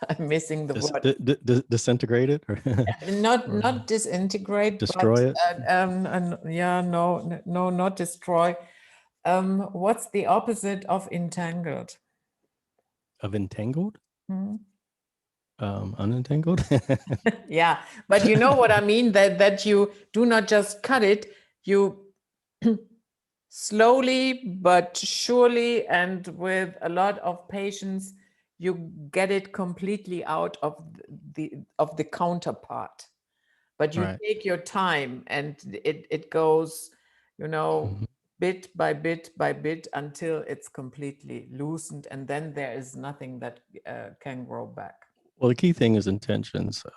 I'm missing the word. Disintegrated or, Not or not disintegrate, but destroy it yeah, no, not destroy. What's the opposite of entangled? of entangled, Hmm? unentangled. Yeah, but you know what I mean, that you do not just cut it, you slowly but surely and with a lot of patience, you get it completely out of the counterpart. But you Right. take your time and it goes, you know, Mhm. bit by bit by bit until it's completely loosened, and then there is nothing that can grow back. Well, the key thing is intention. So,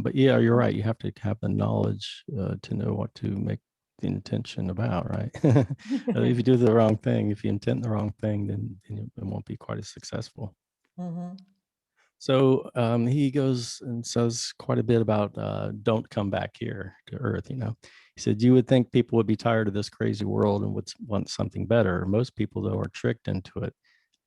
but yeah, you're right. You have to have the knowledge to know what to make the intention about, right? If you do the wrong thing, if you intend the wrong thing, then it won't be quite as successful. Mm-hmm. So he goes and says quite a bit about don't come back here to Earth. He said you would think people would be tired of this crazy world and would want something better. Most people, though, are tricked into it.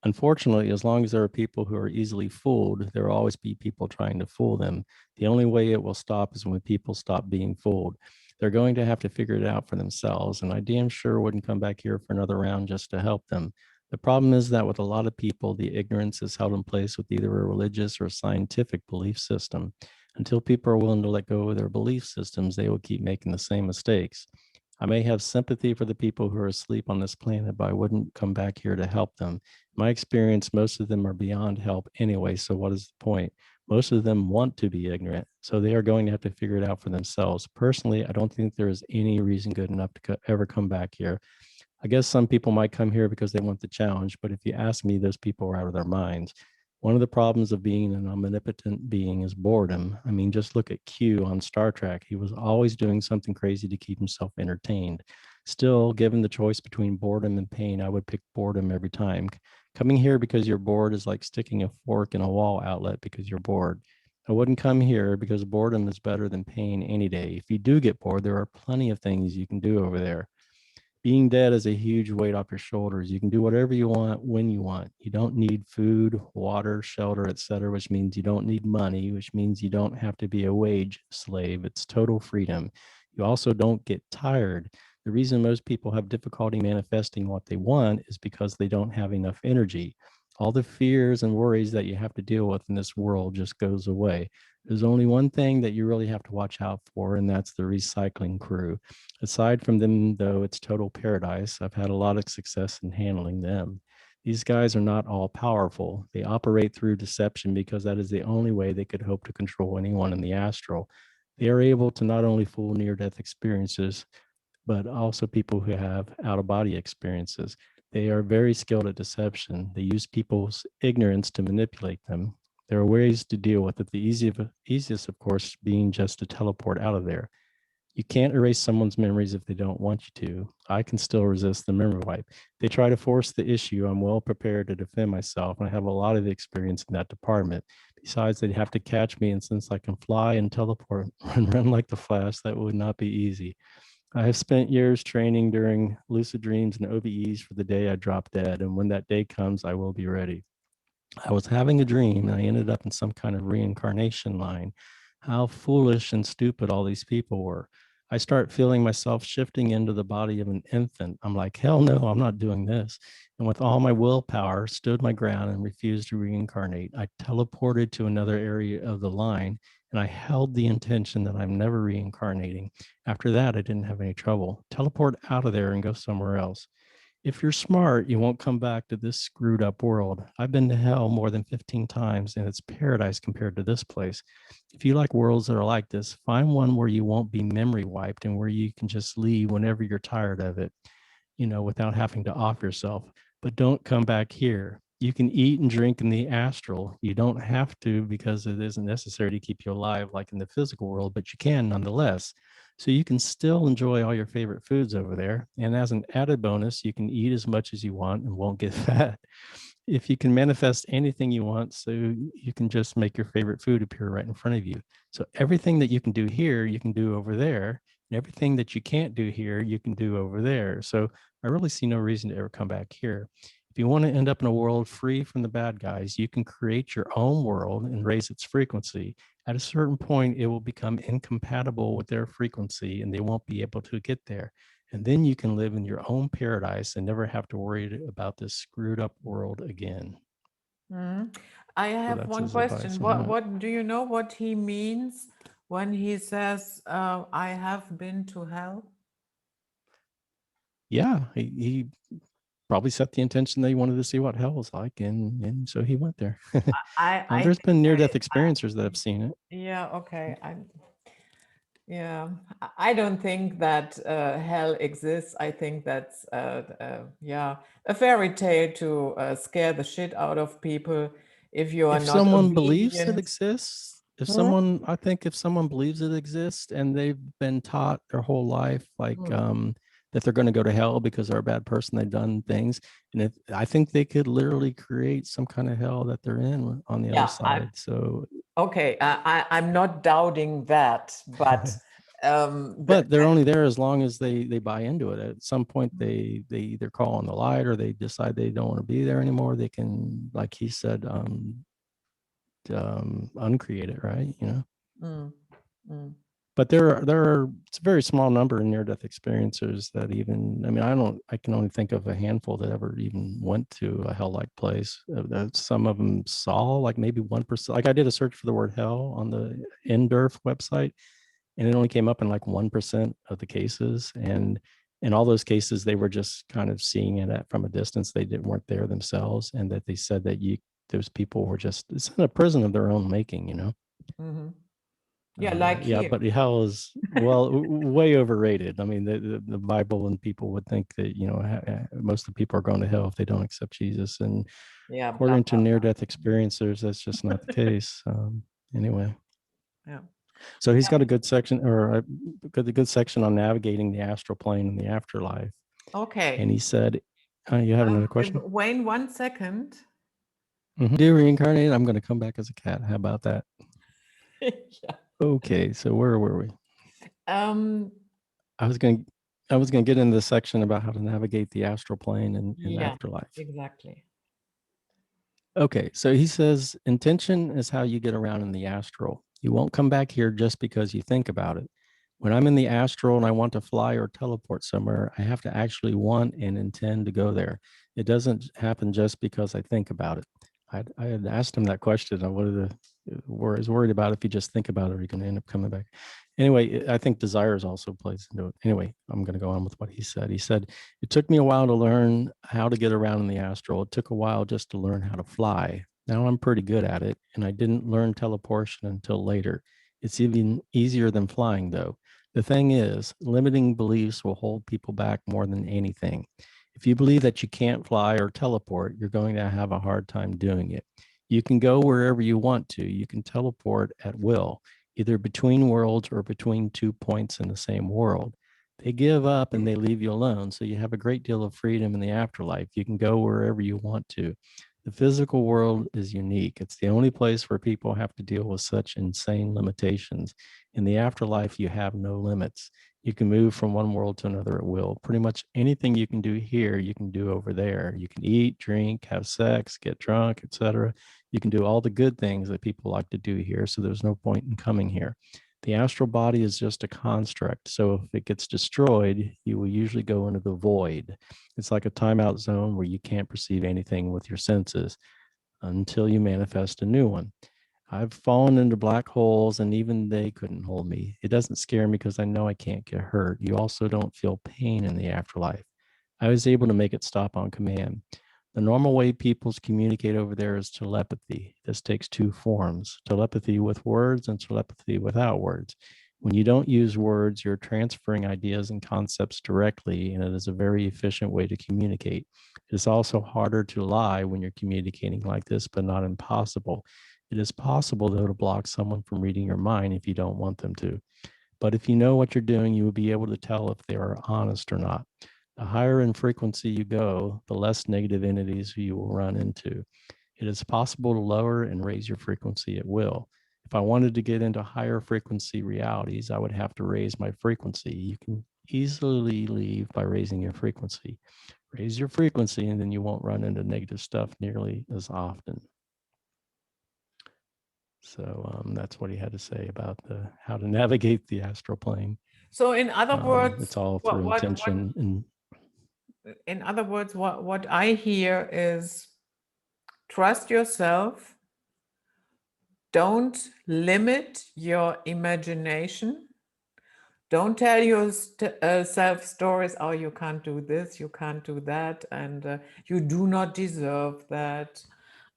Unfortunately, as long as there are people who are easily fooled, there will always be people trying to fool them. The only way it will stop is when people stop being fooled. They're going to have to figure it out for themselves, and I damn sure wouldn't come back here for another round just to help them. The problem is that with a lot of people, the ignorance is held in place with either a religious or scientific belief system. Until people are willing to let go of their belief systems, they will keep making the same mistakes. I may have sympathy for the people who are asleep on this planet, but I wouldn't come back here to help them. My experience, most of them are beyond help anyway. So what is the point? Most of them want to be ignorant. So they are going to have to figure it out for themselves. Personally, I don't think there is any reason good enough to ever come back here. I guess some people might come here because they want the challenge, but if you ask me, those people are out of their minds. One of the problems of being an omnipotent being is boredom. I mean, just look at Q on Star Trek. He was always doing something crazy to keep himself entertained. Still, given the choice between boredom and pain, I would pick boredom every time. Coming here because you're bored is like sticking a fork in a wall outlet because you're bored. I wouldn't come here because boredom is better than pain any day. If you do get bored, there are plenty of things you can do over there. Being dead is a huge weight off your shoulders. You can do whatever you want when you want. You don't need food, water, shelter, etc., which means you don't need money, which means you don't have to be a wage slave. It's total freedom. You also don't get tired. The reason most people have difficulty manifesting what they want is because they don't have enough energy. All the fears and worries that you have to deal with in this world just goes away. There's only one thing that you really have to watch out for, and that's the recycling crew. Aside from them, though, it's total paradise. I've had a lot of success in handling them. These guys are not all powerful. They operate through deception because that is the only way they could hope to control anyone in the astral. They are able to not only fool near death experiences, but also people who have out of body experiences. They are very skilled at deception. They use people's ignorance to manipulate them. There are ways to deal with it. The easiest, of course, being just to teleport out of there. You can't erase someone's memories if they don't want you to. I can still resist the memory wipe. They try to force the issue. I'm well prepared to defend myself, and I have a lot of experience in that department. Besides, they'd have to catch me, and since I can fly and teleport and run like the Flash, that would not be easy. I have spent years training during lucid dreams and OBEs for the day I drop dead, and when that day comes, I will be ready. I was having a dream and I ended up in some kind of reincarnation line. How foolish and stupid all these people were. I start feeling myself shifting into the body of an infant. I'm like, hell no, I'm not doing this. And with all my willpower, stood my ground and refused to reincarnate. I teleported to another area of the line and I held the intention that I'm never reincarnating. After that, I didn't have any trouble. Teleport out of there and go somewhere else. If you're smart, you won't come back to this screwed up world. I've been to hell more than 15 times, and it's paradise compared to this place. If you like worlds that are like this, find one where you won't be memory wiped and where you can just leave whenever you're tired of it, without having to off yourself. But don't come back here. You can eat and drink in the astral. You don't have to because it isn't necessary to keep you alive like in the physical world, but you can nonetheless. So you can still enjoy all your favorite foods over there. And as an added bonus, you can eat as much as you want and won't get fat. If you can manifest anything you want, so you can just make your favorite food appear right in front of you. So everything that you can do here, you can do over there. And everything that you can't do here, you can do over there. So I really see no reason to ever come back here. If you want to end up in a world free from the bad guys, you can create your own world and raise its frequency. At a certain point, it will become incompatible with their frequency and they won't be able to get there. And then you can live in your own paradise and never have to worry about this screwed up world again. Mhm. I So have that's one his advice question. on that. What do you know what he means when he says, "I have been to hell"? Yeah, he probably set the intention that he wanted to see what hell was like, and so he went there. I There's think been near death experiencers that have seen it. yeah, okay. Yeah, I don't think that hell exists. I think that's yeah, a fairy tale to scare the shit out of people if you are If not someone believes it obedient. exists, Hmm? I think if someone believes it exists and they've been taught their whole life, like Hmm. that they're going to go to hell because they're a bad person, they've done things. And I think they could literally create some kind of hell that they're in on the other side. So okay, I'm not doubting that, but but they're only there as long as they buy into it. At some point they either call on the light or they decide they don't want to be there anymore. They can, like he said, uncreate it, right? But there are it's a very small number of near-death experiencers that even, I mean, I can only think of a handful that ever even went to a hell-like place. Some of them saw like maybe 1%. Like I did a search for the word hell on the NDERF website, and it only came up in like 1% of the cases. And in all those cases, they were just kind of seeing it from a distance. They weren't there themselves, and that they said that those people were just, it's in a prison of their own making, Yeah, like yeah, here. but hell is, well, way overrated. I mean, the Bible, and people would think that, most of the people are going to hell if they don't accept Jesus. And Yeah, according to near-death experiencers, that's just not the case. Anyway. Yeah. So he's got a good section, or a good section on navigating the astral plane and the afterlife. Okay. And he said, you have another question? Wayne, 1 second. Do reincarnate? I'm going to come back as a cat. How about that? Yeah. Okay, so where were we? I was going to get into the section about how to navigate the astral plane and afterlife. Exactly. Okay, so he says, intention is how you get around in the astral. You won't come back here just because you think about it. When I'm in the astral and I want to fly or teleport somewhere, I have to actually want and intend to go there. It doesn't happen just because I think about it. I had asked him that question. I was worried about if you just think about it, are you going to end up coming back? Anyway, I think desires also plays into it. Anyway, I'm going to go on with what he said. He said, it took me a while to learn how to get around in the astral. It took a while just to learn how to fly. Now I'm pretty good at it, and I didn't learn teleportation until later. It's even easier than flying, though. The thing is, limiting beliefs will hold people back more than anything. If you believe that you can't fly or teleport, you're going to have a hard time doing it. You can go wherever you want to. You can teleport at will, either between worlds or between 2 points in the same world. They give up and they leave you alone, so you have a great deal of freedom in the afterlife. You can go wherever you want to. The physical world is unique. It's the only place where people have to deal with such insane limitations. In the afterlife, you have no limits. You can move from one world to another at will. Pretty much anything you can do here, you can do over there. You can eat, drink, have sex, get drunk, etc. You can do all the good things that people like to do here, so there's no point in coming here. The astral body is just a construct, so if it gets destroyed, you will usually go into the void. It's like a timeout zone where you can't perceive anything with your senses until you manifest a new one. I've fallen into black holes and even they couldn't hold me. It doesn't scare me because I know I can't get hurt. You also don't feel pain in the afterlife. I was able to make it stop on command. The normal way peoples communicate over there is telepathy. This takes 2 forms, telepathy with words and telepathy without words. When you don't use words, you're transferring ideas and concepts directly, and it is a very efficient way to communicate. It is also harder to lie when you're communicating like this, but not impossible. It is possible, though, to block someone from reading your mind if you don't want them to. But if you know what you're doing, you will be able to tell if they are honest or not. The higher in frequency you go, the less negative entities you will run into. It is possible to lower and raise your frequency at will. If I wanted to get into higher frequency realities, I would have to raise my frequency. You can easily leave by raising your frequency. Raise your frequency, and then you won't run into negative stuff nearly as often. So that's what he had to say about how to navigate the astral plane. So in other words, it's all through intention. In other words, what I hear is trust yourself. Don't limit your imagination. Don't tell yourself stories, oh, you can't do this, you can't do that, and you do not deserve that,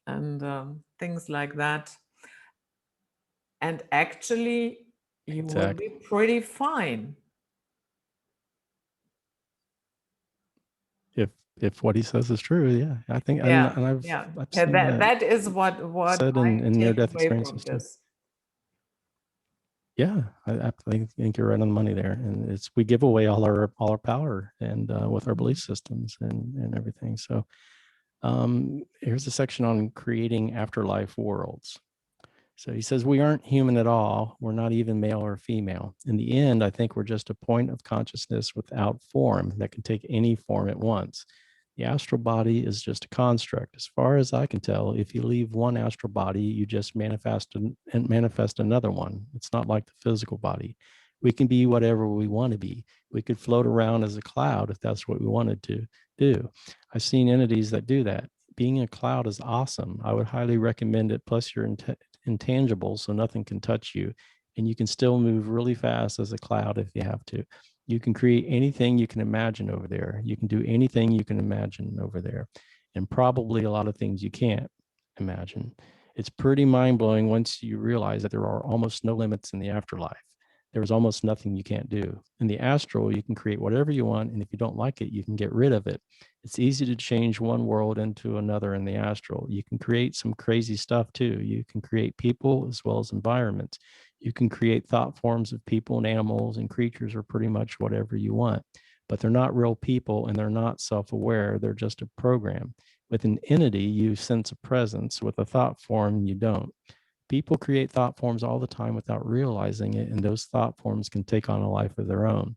and things like that. And actually, you will be pretty fine. If what he says is true, yeah, I think, and I've seen that is what said in near-death experiences too. Yeah, I think you're right on the money there. And it's, we give away all our power and with our belief systems and everything. So here's a section on creating afterlife worlds. So he says, we aren't human at all. We're not even male or female. In the end, I think we're just a point of consciousness without form that can take any form at once. The astral body is just a construct. As far as I can tell, if you leave one astral body, you just manifest another one. It's not like the physical body. We can be whatever we want to be. We could float around as a cloud if that's what we wanted to do. I've seen entities that do that. Being a cloud is awesome. I would highly recommend it. Plus, you're intangible, so nothing can touch you. And you can still move really fast as a cloud if you have to. You can create anything you can imagine over there. You can do anything you can imagine over there, and probably a lot of things you can't imagine. It's pretty mind blowing once you realize that there are almost no limits in the afterlife. There's almost nothing you can't do. In the astral, you can create whatever you want, and if you don't like it, you can get rid of it. It's easy to change one world into another in the astral. You can create some crazy stuff too. You can create people as well as environments. You can create thought forms of people and animals and creatures, or pretty much whatever you want. But they're not real people and they're not self aware. They're just a program. With an entity, you sense a presence. With a thought form, you don't. People create thought forms all the time without realizing it, and those thought forms can take on a life of their own.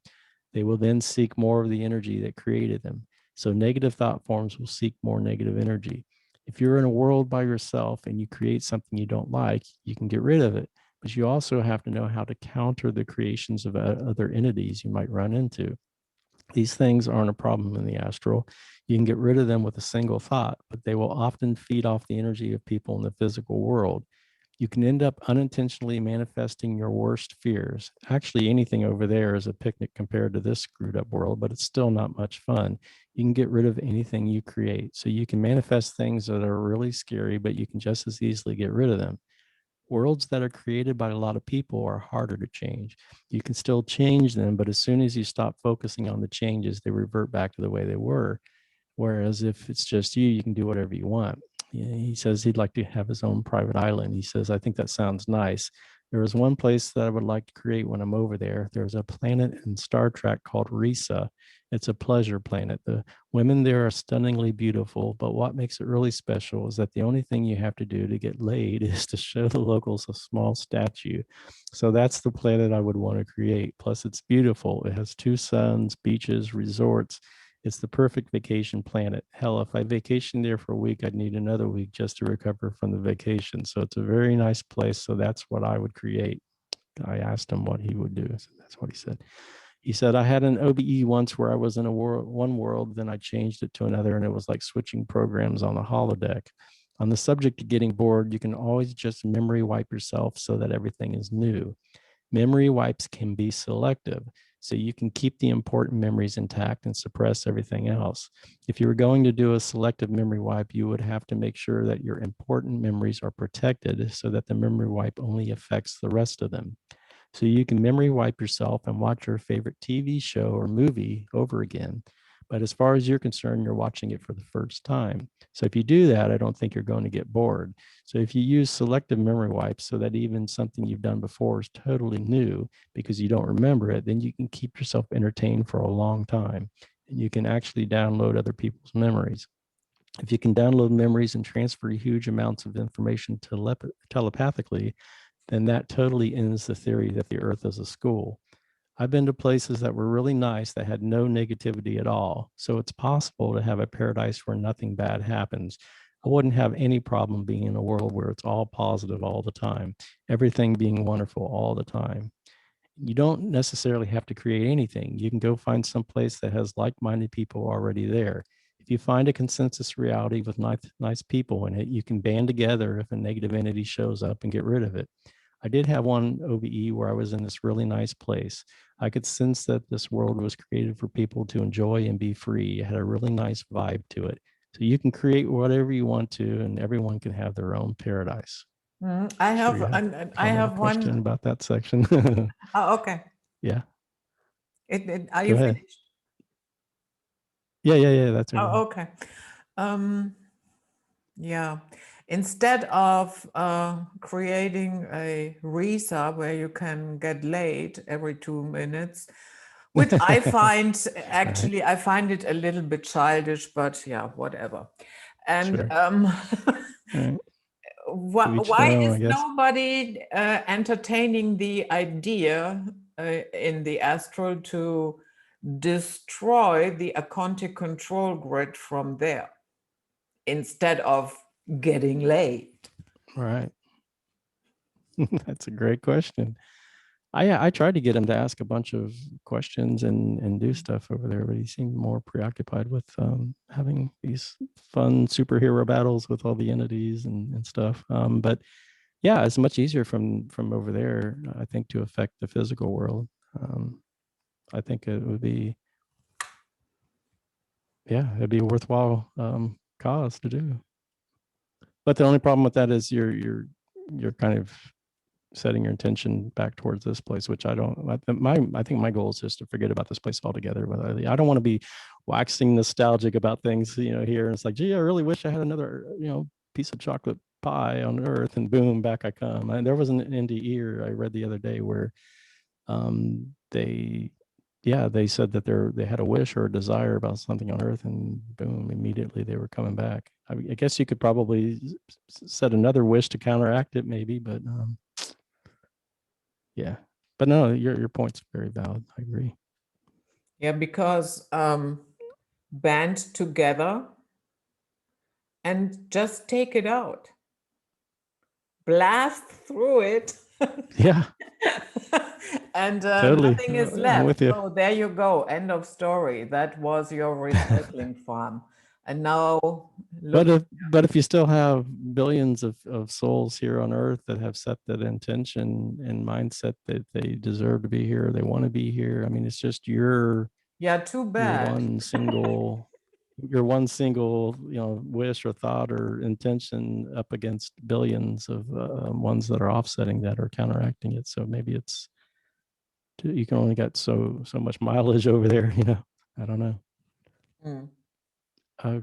They will then seek more of the energy that created them. So negative thought forms will seek more negative energy. If you're in a world by yourself and you create something you don't like, you can get rid of it. But you also have to know how to counter the creations of other entities you might run into. These things aren't a problem in the astral. You can get rid of them with a single thought, but they will often feed off the energy of people in the physical world. You can end up unintentionally manifesting your worst fears. Actually, anything over there is a picnic compared to this screwed up world, but it's still not much fun. You can get rid of anything you create. So you can manifest things that are really scary, but you can just as easily get rid of them. Worlds that are created by a lot of people are harder to change. You can still change them, but as soon as you stop focusing on the changes, they revert back to the way they were. Whereas if it's just you, you can do whatever you want. Yeah, he says he'd like to have his own private island. He says, I think that sounds nice. There is one place that I would like to create when I'm over there. There's a planet in Star Trek called Risa. It's a pleasure planet. The women there are stunningly beautiful, but what makes it really special is that the only thing you have to do to get laid is to show the locals a small statue. So that's the planet I would want to create. Plus, it's beautiful. It has two suns, beaches, resorts. It's the perfect vacation planet. Hell, if I vacationed there for a week, I'd need another week just to recover from the vacation. So it's a very nice place. So that's what I would create. I asked him what he would do. So that's what he said. He said, I had an OBE once where I was in one world, then I changed it to another, and it was like switching programs on the holodeck. On the subject of getting bored, you can always just memory wipe yourself so that everything is new. Memory wipes can be selective, so you can keep the important memories intact and suppress everything else. If you were going to do a selective memory wipe, you would have to make sure that your important memories are protected so that the memory wipe only affects the rest of them. So you can memory wipe yourself and watch your favorite TV show or movie over again. But as far as you're concerned, you're watching it for the first time. So if you do that, I don't think you're going to get bored. So if you use selective memory wipes so that even something you've done before is totally new because you don't remember it, then you can keep yourself entertained for a long time. And you can actually download other people's memories. If you can download memories and transfer huge amounts of information telepathically, then that totally ends the theory that the earth is a school. I've been to places that were really nice that had no negativity at all. So it's possible to have a paradise where nothing bad happens. I wouldn't have any problem being in a world where it's all positive all the time, everything being wonderful all the time. You don't necessarily have to create anything. You can go find some place that has like-minded people already there. If you find a consensus reality with nice people in it, you can band together if a negative entity shows up and get rid of it. I did have one OBE where I was in this really nice place. I could sense that this world was created for people to enjoy and be free. It had a really nice vibe to it. So you can create whatever you want to, and everyone can have their own paradise. I Sure, have you have an, I comment or have question one. about that section? Oh, okay. Yeah, Are go you ahead. finished? Yeah, that's Oh, everything. okay. Um, yeah, instead of creating a RESA where you can get late every 2 minutes, which I find Right. actually, I find it a little bit childish, but yeah, whatever. And Sure. Right. To each why their own, is I guess. nobody entertaining the idea in the Astral to destroy the Acontic control grid from there instead of getting late? Right. That's a great question. I tried to get him to ask a bunch of questions and do stuff over there, but he seemed more preoccupied with having these fun superhero battles with all the entities and stuff. But yeah, it's much easier from over there, I think, to affect the physical world. I think it would be, yeah, it'd be a worthwhile cause to do. But the only problem with that is you're kind of setting your intention back towards this place, which I don't. I think my goal is just to forget about this place altogether. But I don't want to be waxing nostalgic about things, here. And it's like, gee, I really wish I had another, piece of chocolate pie on Earth, and boom, back I come. And there was an indie ear I read the other day where they they said that they had a wish or a desire about something on Earth, and boom, immediately they were coming back. I guess you could probably set another wish to counteract it, maybe, but yeah. But no, your point's very valid. I agree. Yeah, because band together and just take it out, blast through it. Yeah, And totally. nothing is I'm left. with you. So there you go. End of story. That was your recycling farm. And now But look. if you still have billions of souls here on Earth that have set that intention and mindset that they deserve to be here, they want to be here. I mean, it's just Yeah, too your bad. one single wish or thought or intention up against billions of ones that are offsetting that or counteracting it. So maybe it's, you can only get so much mileage over there. I don't know. Mm.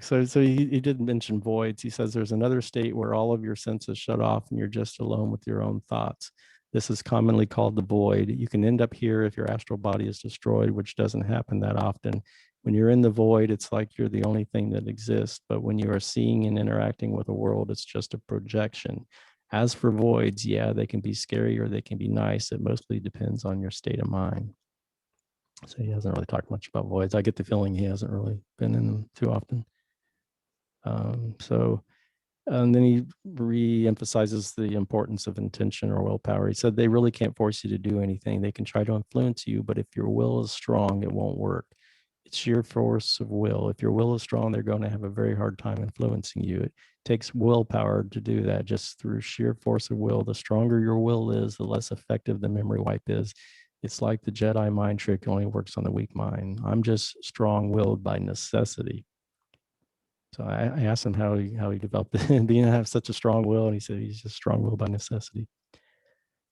So he did mention voids. He says there's another state where all of your senses shut off and you're just alone with your own thoughts. This is commonly called the void. You can end up here if your astral body is destroyed, which doesn't happen that often. When you're in the void, it's like you're the only thing that exists. But when you are seeing and interacting with the world, it's just a projection. As for voids, yeah, they can be scary or they can be nice. It mostly depends on your state of mind. So he hasn't really talked much about voids. I get the feeling he hasn't really been in them too often. So and then he re-emphasizes the importance of intention or willpower. He said they really can't force you to do anything. They can try to influence you, but if your will is strong, it won't work. It's sheer force of will. If your will is strong, they're going to have a very hard time influencing you. It takes willpower to do that, just through sheer force of will. The stronger your will is, the less effective the memory wipe is. It's like the Jedi mind trick only works on the weak mind. I'm just strong-willed by necessity. So I asked him how he developed it, being to have such a strong will, and he said he's just strong will by necessity.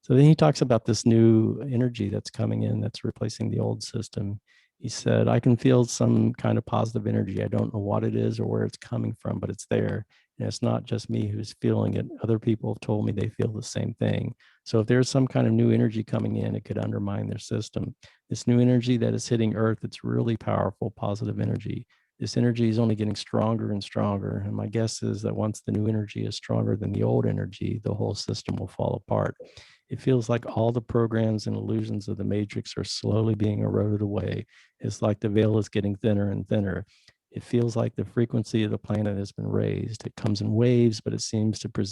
So then he talks about this new energy that's coming in that's replacing the old system. He said, I can feel some kind of positive energy. I don't know what it is or where it's coming from, but it's there. And it's not just me who's feeling it. Other people have told me they feel the same thing. So if there's some kind of new energy coming in, it could undermine their system. This new energy that is hitting Earth, it's really powerful, positive energy. This energy is only getting stronger and stronger. And my guess is that once the new energy is stronger than the old energy, the whole system will fall apart. It feels like all the programs and illusions of the matrix are slowly being eroded away. It's like the veil is getting thinner and thinner. It feels like the frequency of the planet has been raised. It comes in waves, but it seems to be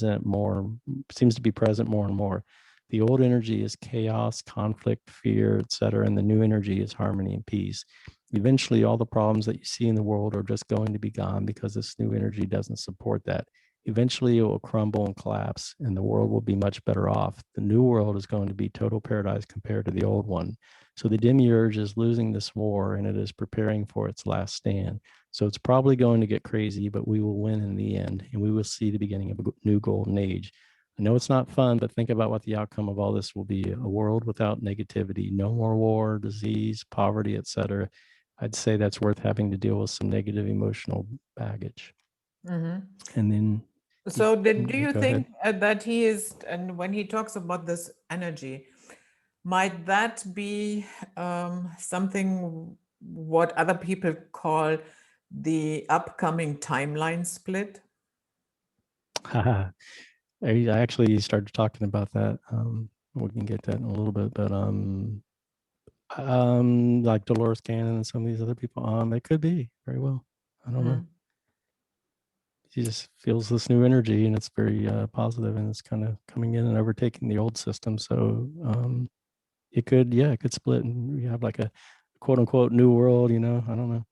present more and more. The old energy is chaos, conflict, fear, etc., and the new energy is harmony and peace. Eventually, all the problems that you see in the world are just going to be gone because this new energy doesn't support that. Eventually, it will crumble and collapse, and the world will be much better off. The new world is going to be total paradise compared to the old one. So the Demiurge is losing this war, and it is preparing for its last stand. So it's probably going to get crazy, but we will win in the end, and we will see the beginning of a new golden age. I know it's not fun, but think about what the outcome of all this will be: a world without negativity, no more war, disease, poverty, etc. I'd say that's worth having to deal with some negative emotional baggage. Mm-hmm. And then So do you Go ahead. think that he is, and when he talks about this energy, might that be something what other people call the upcoming timeline split? I actually started talking about that. We can get that in a little bit, but like Dolores Cannon and some of these other people, it could be very well. I don't know. Mm. She just feels this new energy, and it's very positive, and it's kind of coming in and overtaking the old system. So it could, yeah, it could split, and we have like a quote unquote new world. I don't know.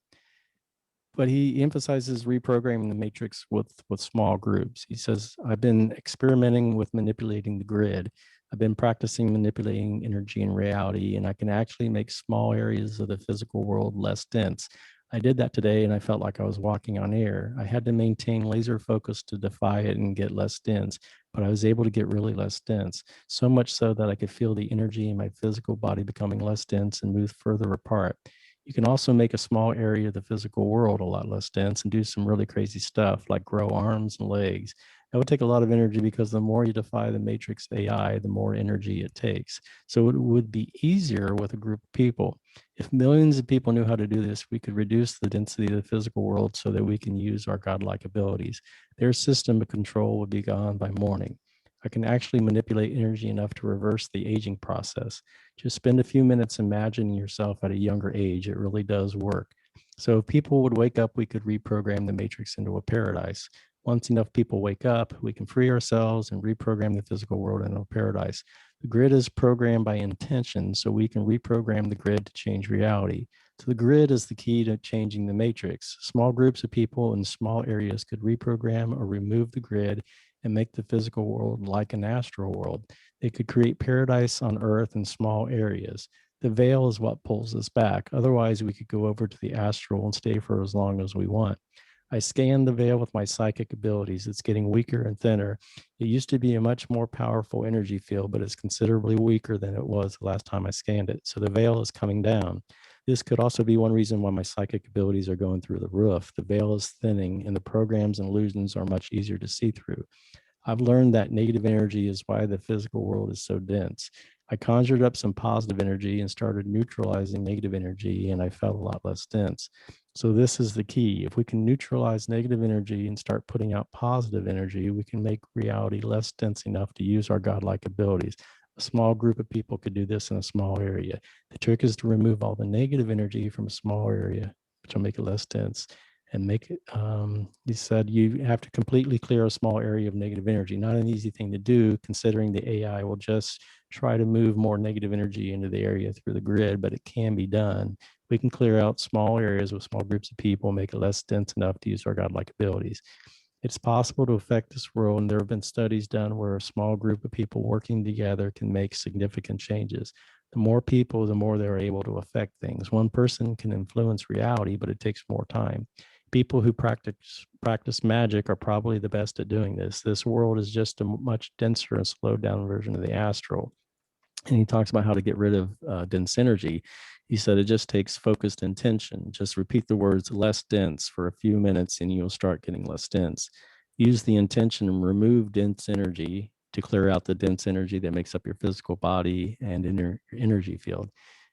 But he emphasizes reprogramming the matrix with small groups. He says, I've been experimenting with manipulating the grid. I've been practicing manipulating energy and reality, and I can actually make small areas of the physical world less dense. I did that today, and I felt like I was walking on air. I had to maintain laser focus to defy it and get less dense, but I was able to get really less dense, so much so that I could feel the energy in my physical body becoming less dense and move further apart. You can also make a small area of the physical world a lot less dense and do some really crazy stuff like grow arms and legs. That would take a lot of energy because the more you defy the matrix AI, the more energy it takes. So it would be easier with a group of people. If millions of people knew how to do this, we could reduce the density of the physical world so that we can use our godlike abilities. Their system of control would be gone by morning. I can actually manipulate energy enough to reverse the aging process. Just spend a few minutes imagining yourself at a younger age. It really does work. So if people would wake up, we could reprogram the matrix into a paradise. Once enough people wake up, we can free ourselves and reprogram the physical world into a paradise. The grid is programmed by intention, so we can reprogram the grid to change reality. So the grid is the key to changing the matrix. Small groups of people in small areas could reprogram or remove the grid and make the physical world like an astral world. They could create paradise on earth in small areas. The veil is what pulls us back. Otherwise, we could go over to the astral and stay for as long as we want. I scanned the veil with my psychic abilities. It's getting weaker and thinner. It used to be a much more powerful energy field, but it's considerably weaker than it was the last time I scanned it. So the veil is coming down. This could also be one reason why my psychic abilities are going through the roof. The veil is thinning, and the programs and illusions are much easier to see through. I've learned that negative energy is why the physical world is so dense. I conjured up some positive energy and started neutralizing negative energy, and I felt a lot less dense. So, this is the key. If we can neutralize negative energy and start putting out positive energy, we can make reality less dense enough to use our godlike abilities. A small group of people could do this in a small area. The trick is to remove all the negative energy from a small area, which will make it less dense and make it, he said, you have to completely clear a small area of negative energy. Not an easy thing to do, considering the AI will just try to move more negative energy into the area through the grid, but it can be done. We can clear out small areas with small groups of people, make it less dense enough to use our godlike abilities. It's possible to affect this world, and there have been studies done where a small group of people working together can make significant changes. The more people, the more they're able to affect things. One person can influence reality, but it takes more time. People who practice magic are probably the best at doing this. This world is just a much denser and slowed down version of the astral. And he talks about how to get rid of dense energy. He said it just takes focused intention. Just repeat the words less dense for a few minutes and you'll start getting less dense. Use the intention and remove dense energy to clear out the dense energy that makes up your physical body and in your energy field.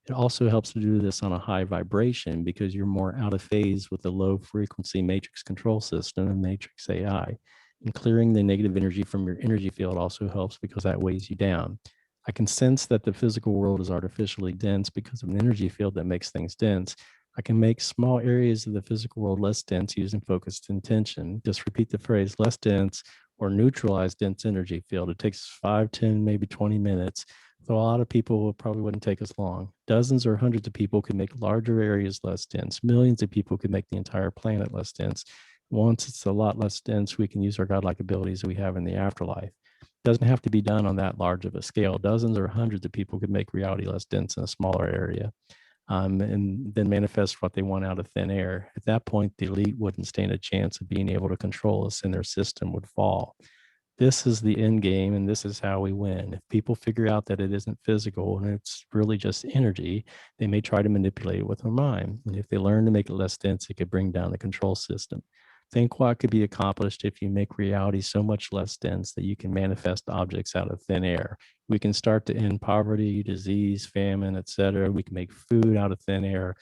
It also helps to do this on a high vibration because you're more out of phase with the low frequency matrix control system and matrix AI. And clearing the negative energy from your energy field also helps because that weighs you down. I can sense that the physical world is artificially dense because of an energy field that makes things dense. I can make small areas of the physical world less dense using focused intention. Just repeat the phrase less dense or neutralize dense energy field. It takes 5, 10, maybe 20 minutes. Though a lot of people probably wouldn't take as long. Dozens or hundreds of people could make larger areas less dense. Millions of people could make the entire planet less dense. Once it's a lot less dense, we can use our godlike abilities that we have in the afterlife. Doesn't have to be done on that large of a scale. Dozens or hundreds of people could make reality less dense in a smaller area, and then manifest what they want out of thin air. At that point, the elite wouldn't stand a chance of being able to control us, and their system would fall. This is the end game, and this is how we win. If people figure out that it isn't physical and it's really just energy, they may try to manipulate it with their mind. And if they learn to make it less dense, it could bring down the control system. Think what could be accomplished if you make reality so much less dense that you can manifest objects out of thin air. We can start to end poverty, disease, famine, etc. We can make food out of thin air.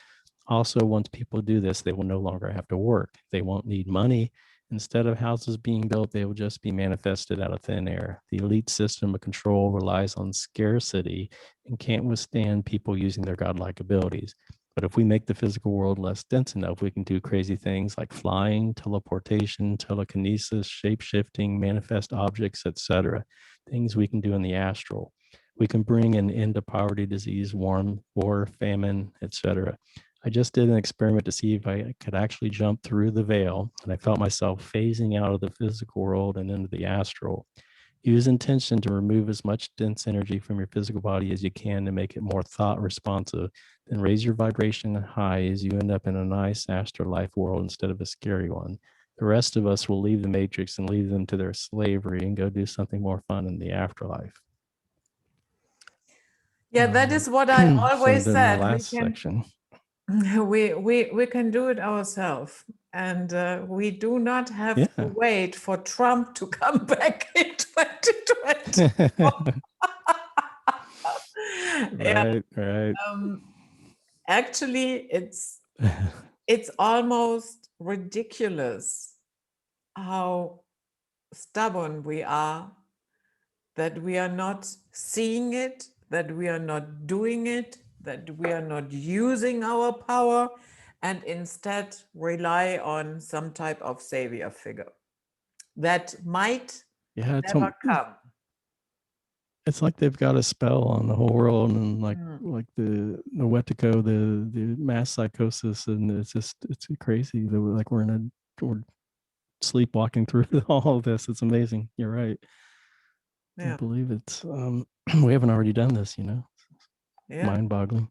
Also, once people do this, they will no longer have to work. They won't need money. Instead of houses being built, they will just be manifested out of thin air. The elite system of control relies on scarcity and can't withstand people using their godlike abilities. But if we make the physical world less dense enough, we can do crazy things like flying, teleportation, telekinesis, shape-shifting, manifest objects, etc. Things we can do in the astral. We can bring an end to poverty, disease, war, famine, etc. I just did an experiment to see if I could actually jump through the veil, and I felt myself phasing out of the physical world and into the astral. Use intention to remove as much dense energy from your physical body as you can to make it more thought responsive. Then raise your vibration high as you end up in a nice afterlife world instead of a scary one. The rest of us will leave the matrix and leave them to their slavery and go do something more fun in the afterlife. Yeah, that is what I So always then the said. last section. We can do it ourselves, and we do not have to wait for Trump to come back in 2020. Right. Actually, it's almost ridiculous how stubborn we are, that we are not seeing it, that we are not doing it, that we are not using our power, and instead rely on some type of savior figure that might never come. It's like they've got a spell on the whole world, and like the Wetico, the mass psychosis, and it's crazy. Like we're sleepwalking through all of this. It's amazing. You're right. I can't believe it's we haven't already done this, mind-boggling.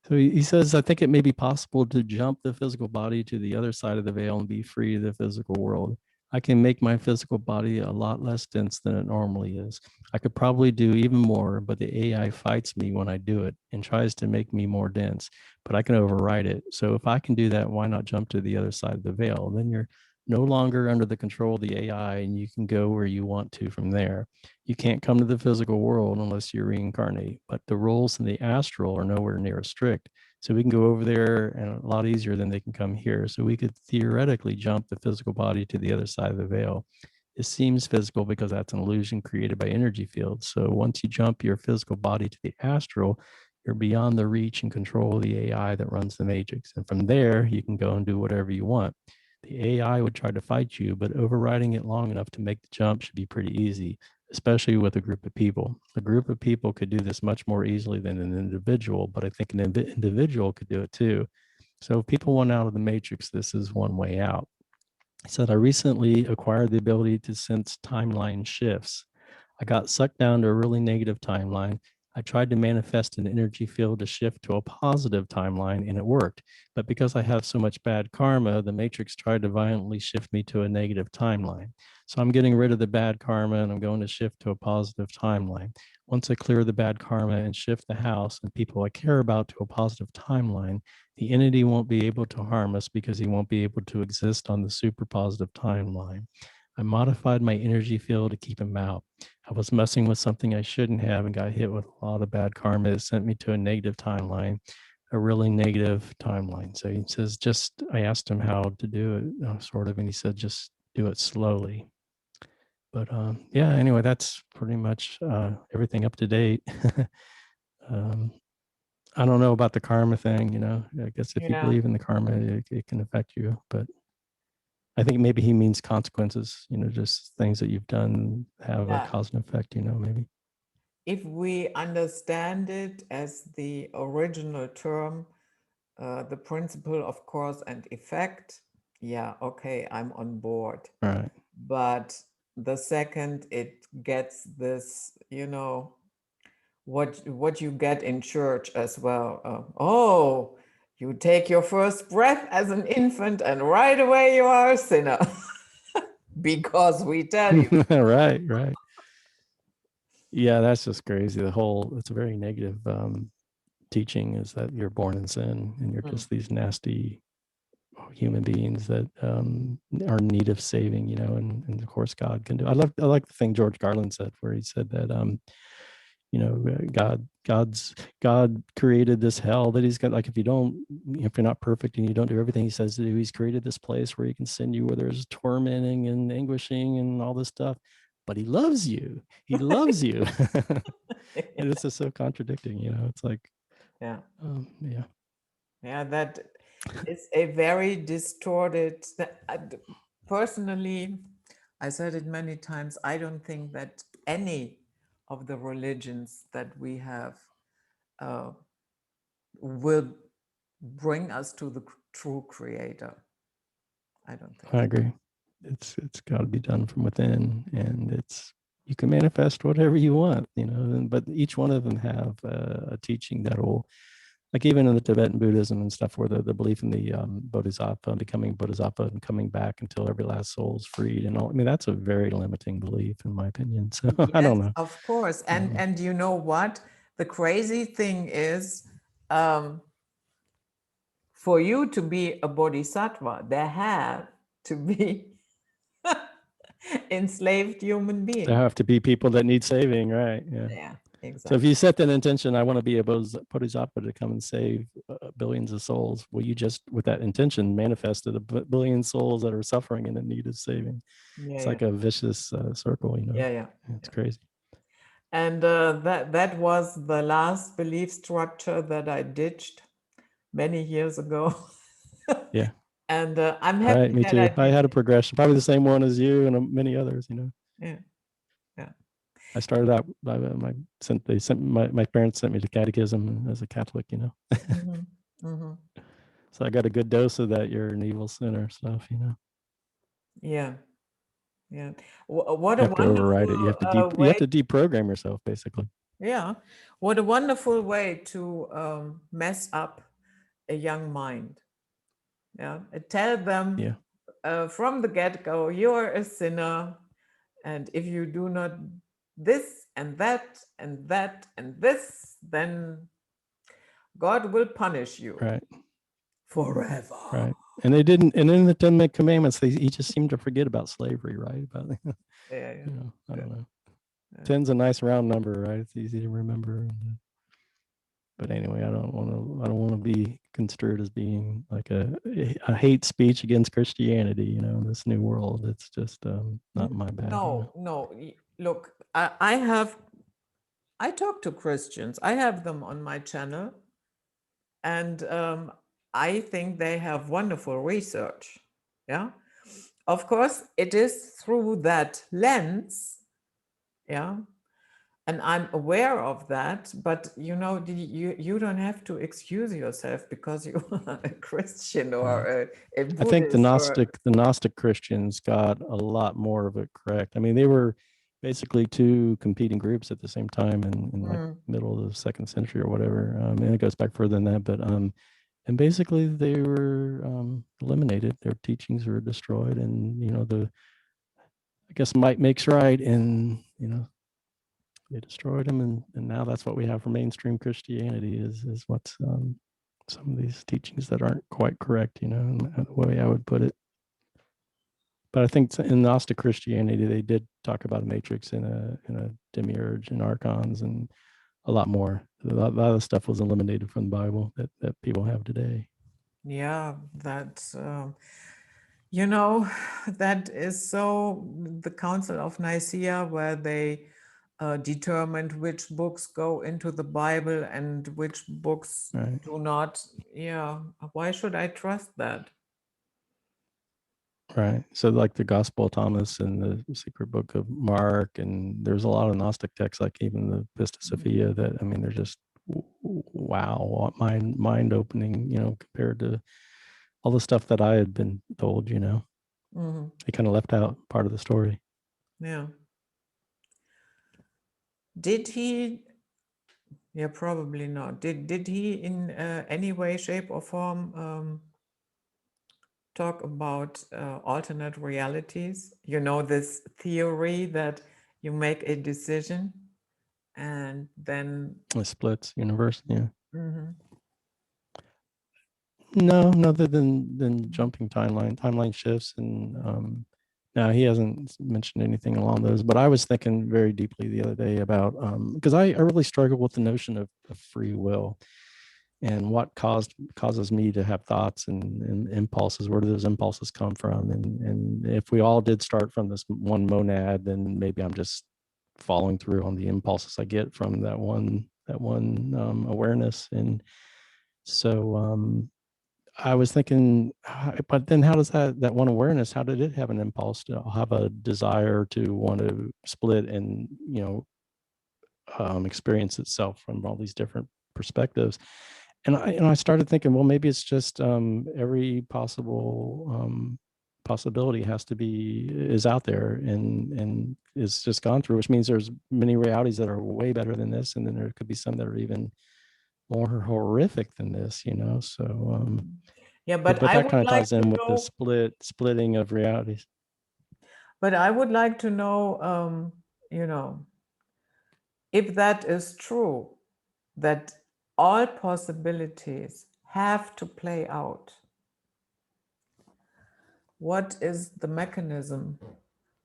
So he says, I think it may be possible to jump the physical body to the other side of the veil and be free of the physical world. I can make my physical body a lot less dense than it normally is. I could probably do even more, but the AI fights me when I do it and tries to make me more dense, but I can override it. So if I can do that, why not jump to the other side of the veil? Then you're no longer under the control of the AI and you can go where you want to from there. You can't come to the physical world unless you reincarnate, but the rules in the astral are nowhere near as strict. So we can go over there and a lot easier than they can come here. So we could theoretically jump the physical body to the other side of the veil. It seems physical because that's an illusion created by energy fields. So once you jump your physical body to the astral, you're beyond the reach and control of the AI that runs the matrix. And from there, you can go and do whatever you want. The AI would try to fight you, but overriding it long enough to make the jump should be pretty easy, especially with a group of people. A group of people could do this much more easily than an individual, but I think an individual could do it too. So if people want out of the matrix, this is one way out. He said, I recently acquired the ability to sense timeline shifts. I got sucked down to a really negative timeline. I tried to manifest an energy field to shift to a positive timeline and it worked. But because I have so much bad karma, the matrix tried to violently shift me to a negative timeline. So I'm getting rid of the bad karma and I'm going to shift to a positive timeline. Once I clear the bad karma and shift the house and people I care about to a positive timeline, the entity won't be able to harm us because he won't be able to exist on the super positive timeline. I modified my energy field to keep him out. I was messing with something I shouldn't have and got hit with a lot of bad karma. It sent me to a negative timeline, a really negative timeline. So he says, I asked him how to do it, sort of, and he said, just do it slowly. But anyway, that's pretty much everything up to date. I don't know about the karma thing, I guess if you believe in the karma, it can affect you, but I think maybe he means consequences, just things that you've done have a cause and effect, maybe. If we understand it as the original term, the principle of cause and effect, okay, I'm on board. Right. But the second it gets this, what you get in church as well. You take your first breath as an infant and right away you are a sinner. Because we tell you. Right. Yeah, that's just crazy. It's a very negative teaching is that you're born in sin and you're just these nasty, human beings that are in need of saving, and of course God can do. I like the thing George Carlin said, where he said that God created this hell that he's got. Like, if you're not perfect and you don't do everything he says to do, he's created this place where he can send you where there's tormenting and anguishing and all this stuff. But he loves you. He loves you. And it's just so contradicting, It's like, Yeah. yeah. Yeah, that is a very distorted. Personally, I said it many times. I don't think that any of the religions that we have will bring us to the true creator. I don't think I so. agree. It's got to be done from within, and you can manifest whatever you want, but each one of them have a teaching that will, like even in the Tibetan Buddhism and stuff, where the belief in the bodhisattva, becoming bodhisattva and coming back until every last soul is freed and all. I mean, that's a very limiting belief, in my opinion. So I Yes, don't know. of course. And you know what? The crazy thing is, for you to be a bodhisattva, there have to be enslaved human beings. There have to be people that need saving, right? Yeah. Yeah, exactly. So if you set that intention, I want to be a bodhisattva to come and save billions of souls. Well, you just, with that intention, manifested a billion souls that are suffering and in need of saving. Yeah, It's like a vicious circle, yeah. It's crazy. And that was the last belief structure that I ditched many years ago. Yeah. And I'm happy Right, me that too. I I did. had a progression, probably the same one as you and many others. Yeah. I started out by my parents sent me to catechism as a Catholic. So I got a good dose of that. You're an evil sinner stuff. Yeah. Yeah. What You a have to override it. You wonderful have to you way. have to deprogram yourself, basically. Yeah. What a wonderful way to mess up a young mind. Yeah. Tell them from the get-go, you're a sinner. And if you do not this and that and that and this, then God will punish you Right. forever. Right. And they didn't. And in the Ten Commandments, he just seemed to forget about slavery, right? About Yeah. I don't know. 10's a nice round number, right? It's easy to remember. But anyway, I don't want to be construed as being like a hate speech against Christianity, in this new world. It's just not my bag. No. Look, I talk to Christians. I have them on my channel, and I think they have wonderful research. Yeah, of course, it is through that lens. Yeah, and I'm aware of that, but you don't have to excuse yourself because you are a Christian or a Buddhist. I think the Gnostic Christians got a lot more of it correct. I mean, they were basically two competing groups at the same time in like middle of the 2nd century or whatever. And it goes back further than that, but and basically they were eliminated. Their teachings were destroyed, and I guess might makes right, and they destroyed them, and now that's what we have for mainstream Christianity is what's some of these teachings that aren't quite correct, in the way I would put it. But I think in Gnostic Christianity, they did talk about a matrix and a Demiurge and archons and a lot more. A lot of the stuff was eliminated from the Bible that people have today. Yeah, that's that is so. The Council of Nicaea, where they determined which books go into the Bible and which books do not. Yeah, why should I trust that? Right. So like the Gospel of Thomas and the Secret Book of Mark, and there's a lot of Gnostic texts, like even the Pista Sophia, that, I mean, they're just wow, mind opening, compared to all the stuff that I had been told, They kind of left out part of the story. Yeah. Did he? Yeah, probably not. Did he in any way, shape, or form talk about alternate realities? This theory that you make a decision and then The splits universe, yeah. No, other than jumping timeline shifts, and no, he hasn't mentioned anything along those. But I was thinking very deeply the other day about because I really struggle with the notion of free will and what causes me to have thoughts and impulses. Where do those impulses come from? And if we all did start from this one monad, then maybe I'm just following through on the impulses I get from that one awareness. And so I was thinking, but then how does that one awareness, how did it have an impulse to have a desire to want to split and, experience itself from all these different perspectives? And I started thinking, well, maybe it's just every possible possibility is out there and is just gone through, which means there's many realities that are way better than this, and then there could be some that are even more horrific than this, So Yeah, but but but I that would kind of like ties to in with the know, splitting of realities. but I would like to know, if that is true, that all possibilities have to play out. What is the mechanism?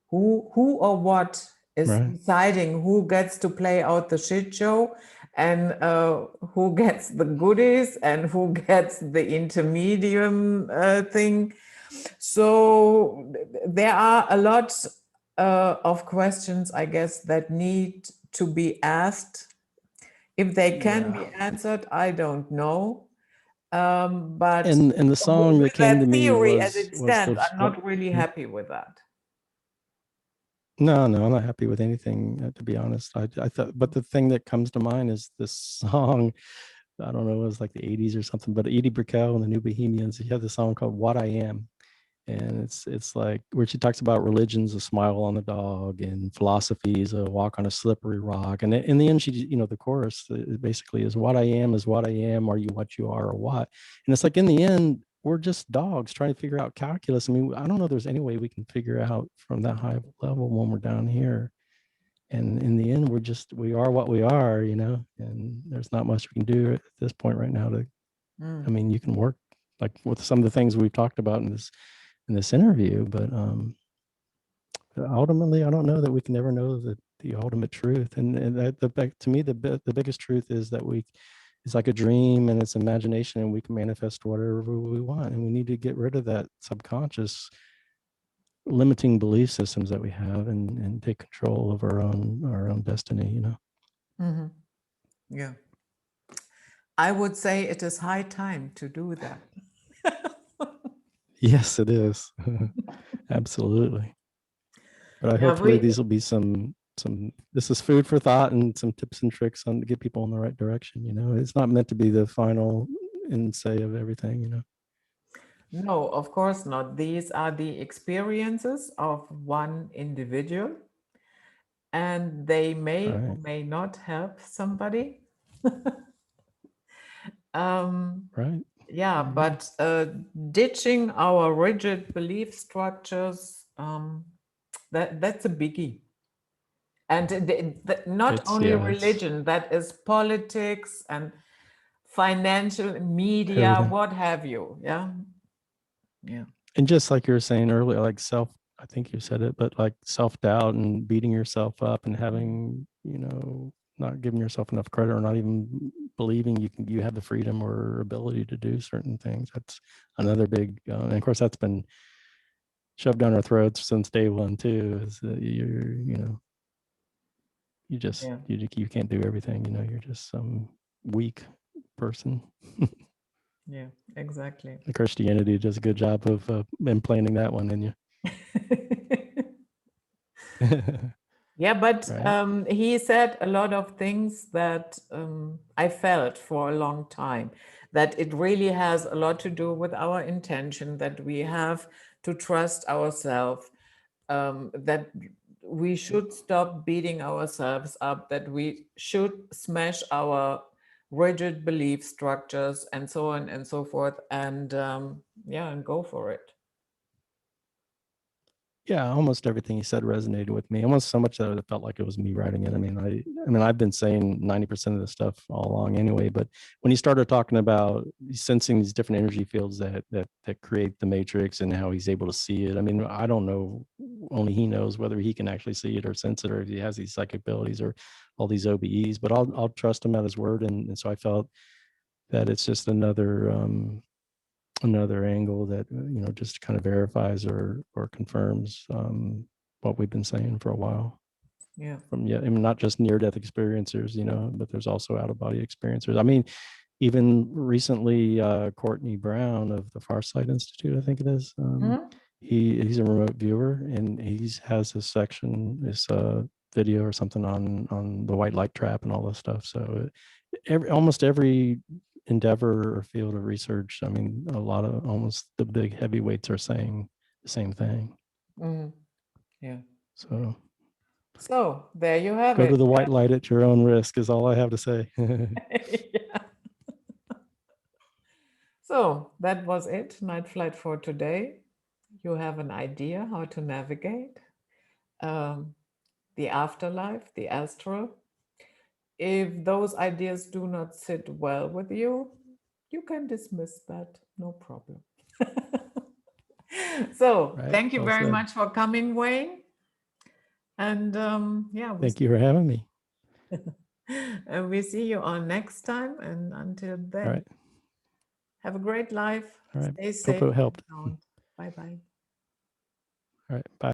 Who or what is Right. deciding who gets to play out the shit show, and who gets the goodies, and who gets the intermedium thing? So there are a lot of questions, I guess, that need to be asked. If they can be answered, I don't know. But And the song with that came to that me theory as was it stands, the I'm what. not really happy with that. No, I'm not happy with anything, to be honest. I thought, but the thing that comes to mind is this song. I don't know, it was like the 80s or something, but Edie Brickell and the New Bohemians, he had this song called What I Am. And it's like where she talks about religion's a smile on the dog and philosophy is a walk on a slippery rock. And in the end, the chorus basically is what I am is what I am. Are you what you are or what? And it's like in the end, we're just dogs trying to figure out calculus. I mean, I don't know if there's any way we can figure out from that high level when we're down here. And in the end, we are what we are, and there's not much we can do at this point right now I mean, you can work like with some of the things we've talked about in this interview, but ultimately, I don't know that we can ever know the ultimate truth. And to me, the biggest truth is that it's like a dream and it's imagination, and we can manifest whatever we want. And we need to get rid of that subconscious limiting belief systems that we have and take control of our own destiny. Mm-hmm. Yeah. I would say it is high time to do that. Yes, it is. Absolutely. But Yeah, hopefully these will be some this is food for thought and some tips and tricks on to get people in the right direction. It's not meant to be the final and say of everything. No, of course not. These are the experiences of one individual, and they may or Right. may not help somebody. Right. Yeah, but ditching our rigid belief structures, that's a biggie. And not It's only yeah, it's religion, that is politics and financial, media, everything. what have you. Yeah. Yeah. And just like you were saying earlier, like I think you said it, but like self-doubt and beating yourself up and having, not giving yourself enough credit or not even believing you have the freedom or ability to do certain things. That's another big, and of course that's been shoved down our throats since day one too, is that you just, Yeah. you can't do everything, you're just some weak person. Yeah, exactly. Christianity does a good job of implanting that one in you. Yeah, but Right. he said a lot of things that I felt for a long time, that it really has a lot to do with our intention, that we have to trust ourselves, that we should stop beating ourselves up, that we should smash our rigid belief structures and so on and so forth, and yeah, and go for it. Yeah, almost everything he said resonated with me, almost so much that it felt like it was me writing it. I mean, I've been saying 90% of the stuff all along anyway, but when he started talking about sensing these different energy fields that create the matrix and how he's able to see it, I mean, I don't know, only he knows whether he can actually see it or sense it, or if he has these psychic abilities or all these OBEs, but I'll trust him at his word. And so I felt that it's just another angle that just kind of verifies or confirms what we've been saying for a while. Yeah. From I mean, not just near death experiencers, but there's also out of body experiencers. I mean, even recently, Courtney Brown of the Farsight Institute, I think it is. Mhm. He's a remote viewer, and has this section, this video or something on the white light trap and all this stuff. So almost every endeavor or field of research, I mean, a lot of almost the big heavyweights are saying the same thing. Mhm. Yeah. So So there you have go to it. the white light at your own risk is all I have to say. Yeah. So that was it, Night Flight for today. You have an idea how to navigate the afterlife, the astral. If those ideas do not sit well with you, you can dismiss that, no problem. So Right. thank you Well very said. much for coming, Wayne. And yeah, Thank you for having me. and we see you on next time. And until All then, right. have a great life. All right. Stay Hope safe it and helped. sound. Bye bye. All right. Bye.